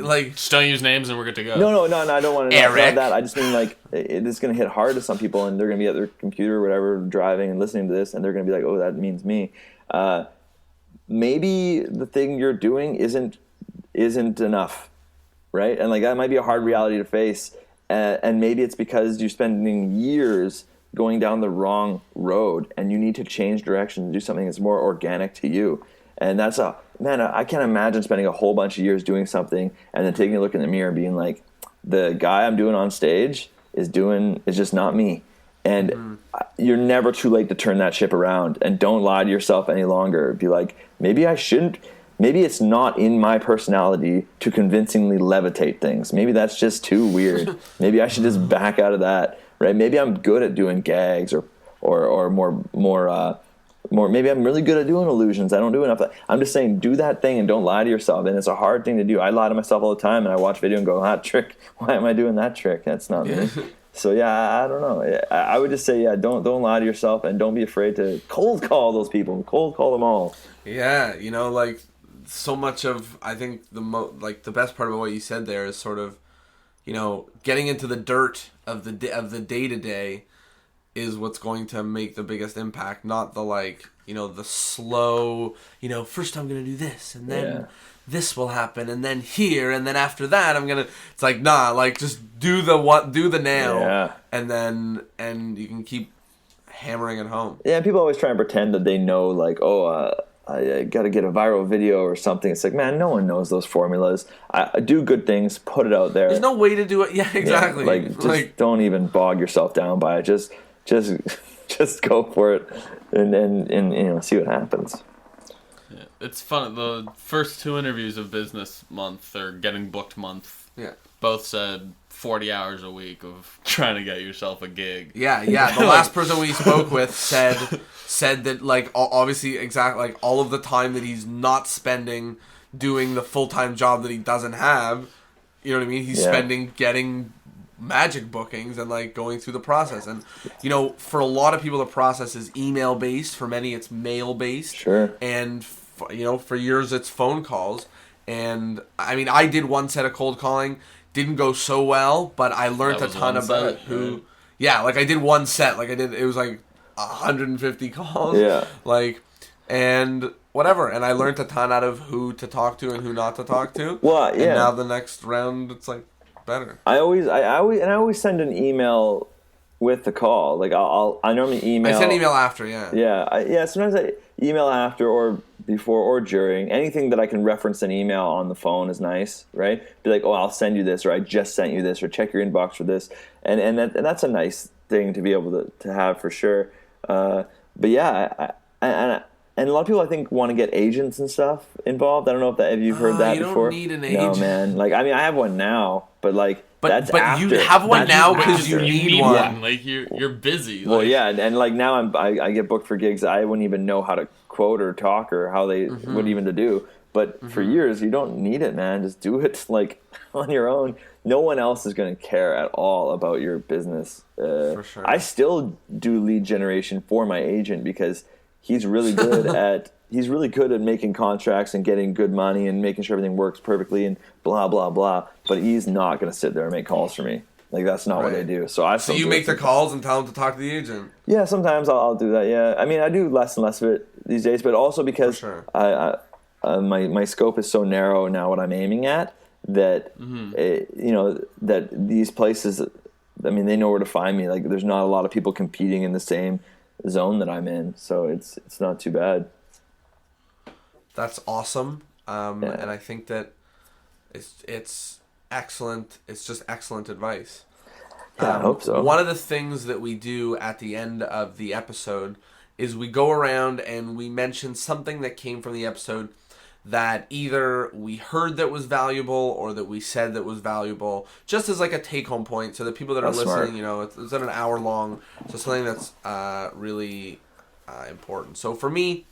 like just don't use names and we're good to go. No, I don't want to Eric. not that. I just mean like it's going to hit hard to some people, and they're going to be at their computer or whatever driving and listening to this, and they're going to be like, oh, that means me. Maybe the thing you're doing isn't enough, right? And like that might be a hard reality to face, and maybe it's because you're spending years going down the wrong road, and you need to change direction and do something that's more organic to you. And that's I can't imagine spending a whole bunch of years doing something and then taking a look in the mirror and being like, the guy I'm doing on stage is just not me. And you're never too late to turn that ship around, and don't lie to yourself any longer. Be like, maybe I shouldn't. Maybe it's not in my personality to convincingly levitate things. Maybe that's just too weird. Maybe I should just back out of that, right? Maybe I'm good at doing gags or more. Maybe I'm really good at doing illusions. I don't do enough. I'm just saying, do that thing and don't lie to yourself. And it's a hard thing to do. I lie to myself all the time, and I watch video and go, that trick. Why am I doing that trick? That's not me. So yeah, I don't know. I would just say, don't lie to yourself, and don't be afraid to cold call those people. Cold call them all. Yeah, like so much of, I think the best part about what you said there is sort of, getting into the dirt of the day to day is what's going to make the biggest impact, not the the slow, first I'm going to do this, and then this will happen, and then here, and then after that it's like, nah, like just do the now, and you can keep hammering it home. Yeah, people always try and pretend that they know, like, I got to get a viral video or something. It's like, man, no one knows those formulas. I do good things, put it out there. There's no way to do it. Yeah, exactly. Yeah, just don't even bog yourself down by it. Just go for it, and see what happens. Yeah, it's fun. The first 2 interviews of Business Month or Getting Booked Month, both said 40 hours a week of trying to get yourself a gig. Yeah. The last person we spoke with said that, like, obviously, exactly, like, all of the time that he's not spending doing the full-time job that he doesn't have, you know what I mean? He's spending getting magic bookings and like going through the process. And for a lot of people, the process is email based. For many, it's mail based. Sure. And for years, it's phone calls. And I mean, I did one set of cold calling, didn't go so well, but I learned a ton about who. Right? Yeah, like I did one set. Like it was like 150 calls. Yeah. Like, and whatever. And I learned a ton out of who to talk to and who not to talk to. Well, yeah. And now the next round, it's like better. I always send an email with the call. Like I normally email. I send email after, yeah. Yeah, sometimes I email after or before or during. Anything that I can reference an email on the phone is nice, right? Be like, oh, I'll send you this, or I just sent you this, or check your inbox for this, and that's a nice thing to be able to have for sure. But yeah, and a lot of people I think want to get agents and stuff involved. I don't know if you've heard that before. You don't need an agent. No, man. Like, I mean, I have one now, but like. But you have one now because you need one. Yeah. Like you're busy. Well, yeah, and like now I get booked for gigs I wouldn't even know how to quote or talk or how they what even to do. But for years you don't need it, man. Just do it like on your own. No one else is going to care at all about your business. For sure. I still do lead generation for my agent because he's really good at making contracts and getting good money and making sure everything works perfectly and blah blah blah. But he's not going to sit there and make calls for me. Like that's not what I do. So you make the calls and tell him to talk to the agent. Yeah, sometimes I'll do that. Yeah, I mean I do less and less of it these days, but also because my scope is so narrow now. What I'm aiming at that that these places. I mean, they know where to find me. Like, there's not a lot of people competing in the same zone that I'm in, so it's not too bad. That's awesome, and I think that it's excellent. It's just excellent advice. Yeah, I hope so. One of the things that we do at the end of the episode is we go around and we mention something that came from the episode that either we heard that was valuable or that we said that was valuable, just as like a take-home point, so that people that are listening, smart. It's at an hour long, so something that's really important. So for me,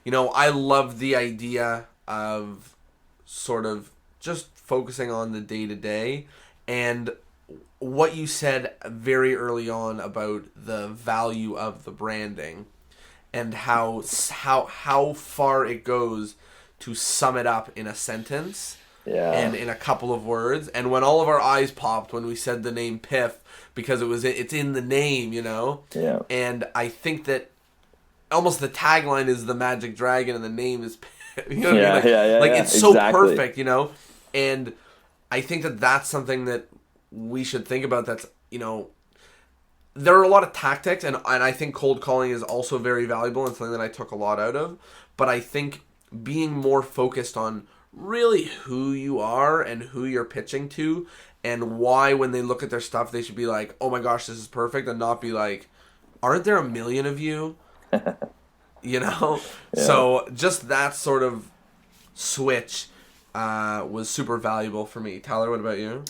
I love the idea of sort of just focusing on the day-to-day, and what you said very early on about the value of the branding and how far it goes to sum it up in a sentence and in a couple of words. And when all of our eyes popped when we said the name Piff, because it's in the name, Yeah. And I think that almost the tagline is the magic dragon and the name is Piff. You know what I mean? Like it's so perfect, And I think that that's something that we should think about. That's, there are a lot of tactics, and I think cold calling is also very valuable and something that I took a lot out of. But I think being more focused on really who you are and who you're pitching to and why when they look at their stuff they should be like, oh my gosh, this is perfect, and not be like, aren't there a million of you? Yeah. So just that sort of switch was super valuable for me. Tyler, what about you?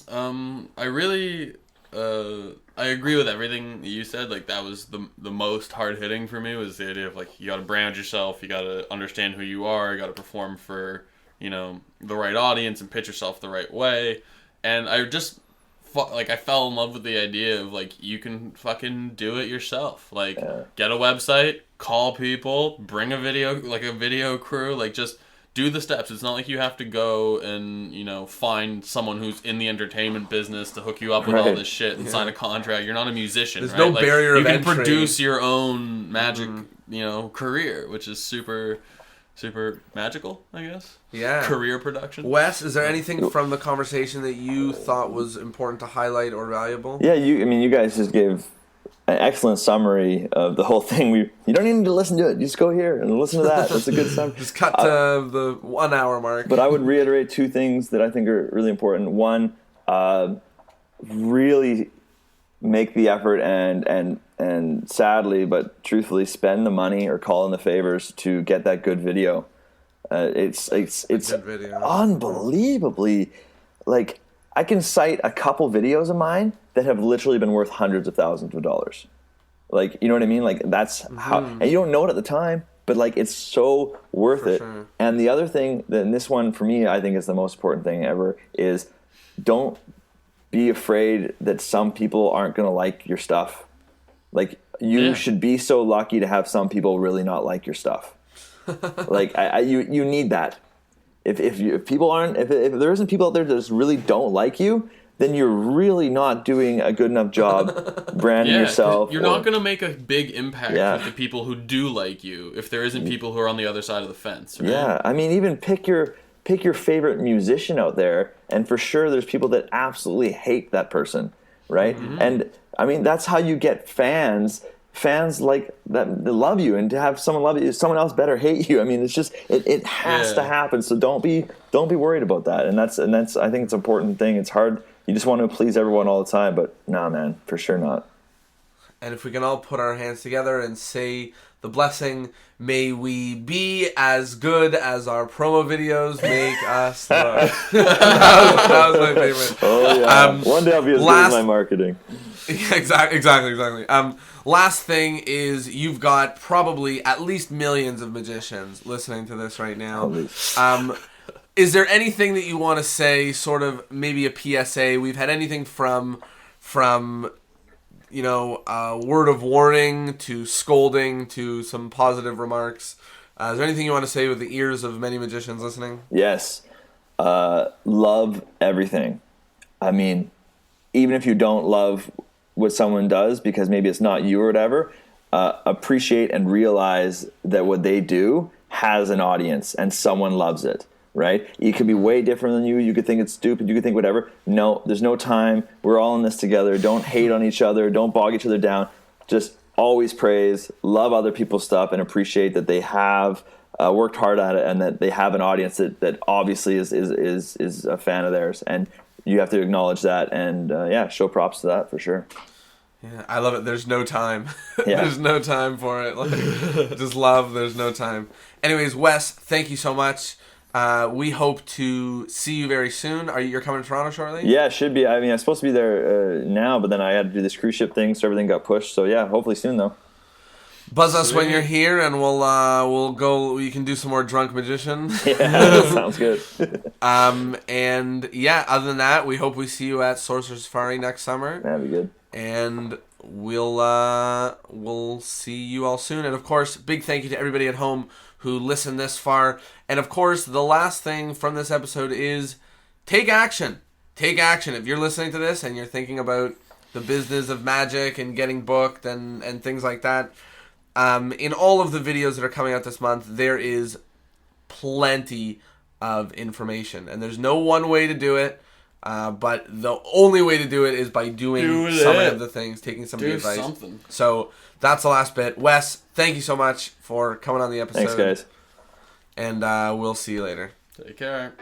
I really I agree with everything you said. Like, that was the most hard hitting for me, was the idea of, like, you got to brand yourself, you got to understand who you are, you got to perform for, the right audience and pitch yourself the right way. And I just, I fell in love with the idea of, like, you can fucking do it yourself. Like, get a website, call people, bring a video crew, like, just do the steps. It's not like you have to go and, find someone who's in the entertainment business to hook you up with all this shit and sign a contract. You're not a musician, There's right? no barrier of entry. You can produce your own magic, career, which is super, super magical, I guess. Yeah. Career production. Wes, is there anything from the conversation that you thought was important to highlight or valuable? Yeah, you guys just gave an excellent summary of the whole thing. You don't need to listen to it. You just go here and listen to that. That's a good summary. Just cut to the 1 hour mark. But I would reiterate two things that I think are really important. One, really make the effort and sadly but truthfully spend the money or call in the favors to get that good video. It's good video. Unbelievably, like, I can cite a couple videos of mine that have literally been worth hundreds of thousands of dollars. Like, you know what I mean? Like, that's how, and you don't know it at the time, but like, it's so worth it. Sure. And the other thing, and this one for me, I think is the most important thing ever, is don't be afraid that some people aren't going to like your stuff. Like, you should be so lucky to have some people really not like your stuff. Like, you need that. If there isn't people out there that just really don't like you, then you're really not doing a good enough job branding yourself. You're not going to make a big impact with the people who do like you if there isn't people who are on the other side of the fence. Right? Yeah, I mean, even pick your favorite musician out there, and for sure there's people that absolutely hate that person, right? Mm-hmm. And I mean, that's how you get fans like that love you, and to have someone love you, someone else better hate you. I mean, it's just it has to happen. So don't be worried about that. And that's I think it's an important thing. It's hard. You just want to please everyone all the time, but nah, man, for sure not. And if we can all put our hands together and say the blessing, may we be as good as our promo videos make us look. that was my favorite. Oh yeah. One day I'll be as good as my marketing. Yeah, exactly. Last thing is, you've got probably at least millions of magicians listening to this right now. Is there anything that you want to say, sort of maybe a PSA? We've had anything from word of warning to scolding to some positive remarks. Is there anything you want to say with the ears of many magicians listening? Yes. Love everything. I mean, even if you don't love what someone does because maybe it's not you or whatever, appreciate and realize that what they do has an audience and someone loves it, right? It could be way different than you. You could think it's stupid. You could think whatever. No, there's no time. We're all in this together. Don't hate on each other. Don't bog each other down. Just always praise, love other people's stuff, and appreciate that they have worked hard at it and that they have an audience that obviously is a fan of theirs. And you have to acknowledge that and show props to that for sure. Yeah, I love it. There's no time. There's no time for it. Just love. There's no time. Anyways, Wes, thank you so much. We hope to see you very soon. You're coming to Toronto shortly? Yeah, should be. I mean, I'm supposed to be there now, but then I had to do this cruise ship thing, so everything got pushed. So yeah, hopefully soon though. Buzz us when you're here, and we'll go. You can do some more drunk magician. Yeah, that sounds good. And yeah, other than that, we hope we see you at Sorcerer's Safari next summer. That'd be good. And we'll see you all soon. And of course, big thank you to everybody at home who listened this far. And of course, the last thing from this episode is take action. Take action. If you're listening to this and you're thinking about the business of magic and getting booked and things like that, in all of the videos that are coming out this month, there is plenty of information. And there's no one way to do it. But the only way to do it is by doing some of the things, taking some of the advice. Something. So that's the last bit. Wes, thank you so much for coming on the episode. Thanks, guys. And we'll see you later. Take care.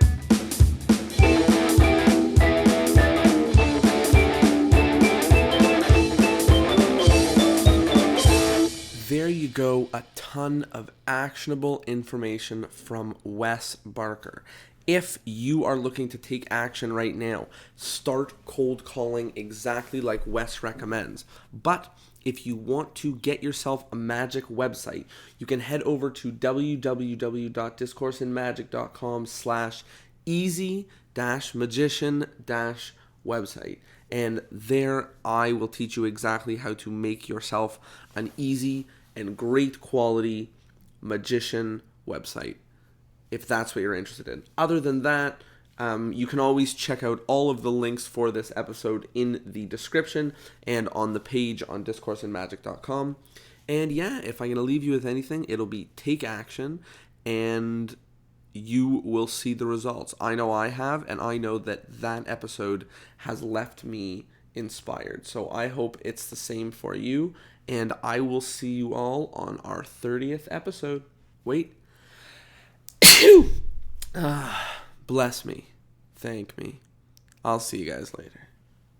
There you go, a ton of actionable information from Wes Barker. If you are looking to take action right now, start cold calling exactly like Wes recommends. But if you want to get yourself a magic website, you can head over to www.discourseinmagic.com/easy-magician-website. And there I will teach you exactly how to make yourself an easy and great quality magician website, if that's what you're interested in. Other than that, you can always check out all of the links for this episode in the description and on the page on discourseinmagic.com. And yeah, if I'm going to leave you with anything, it'll be take action, and you will see the results. I know I have, and I know that episode has left me inspired. So I hope it's the same for you, and I will see you all on our 30th episode. Wait. Bless me. Thank me. I'll see you guys later.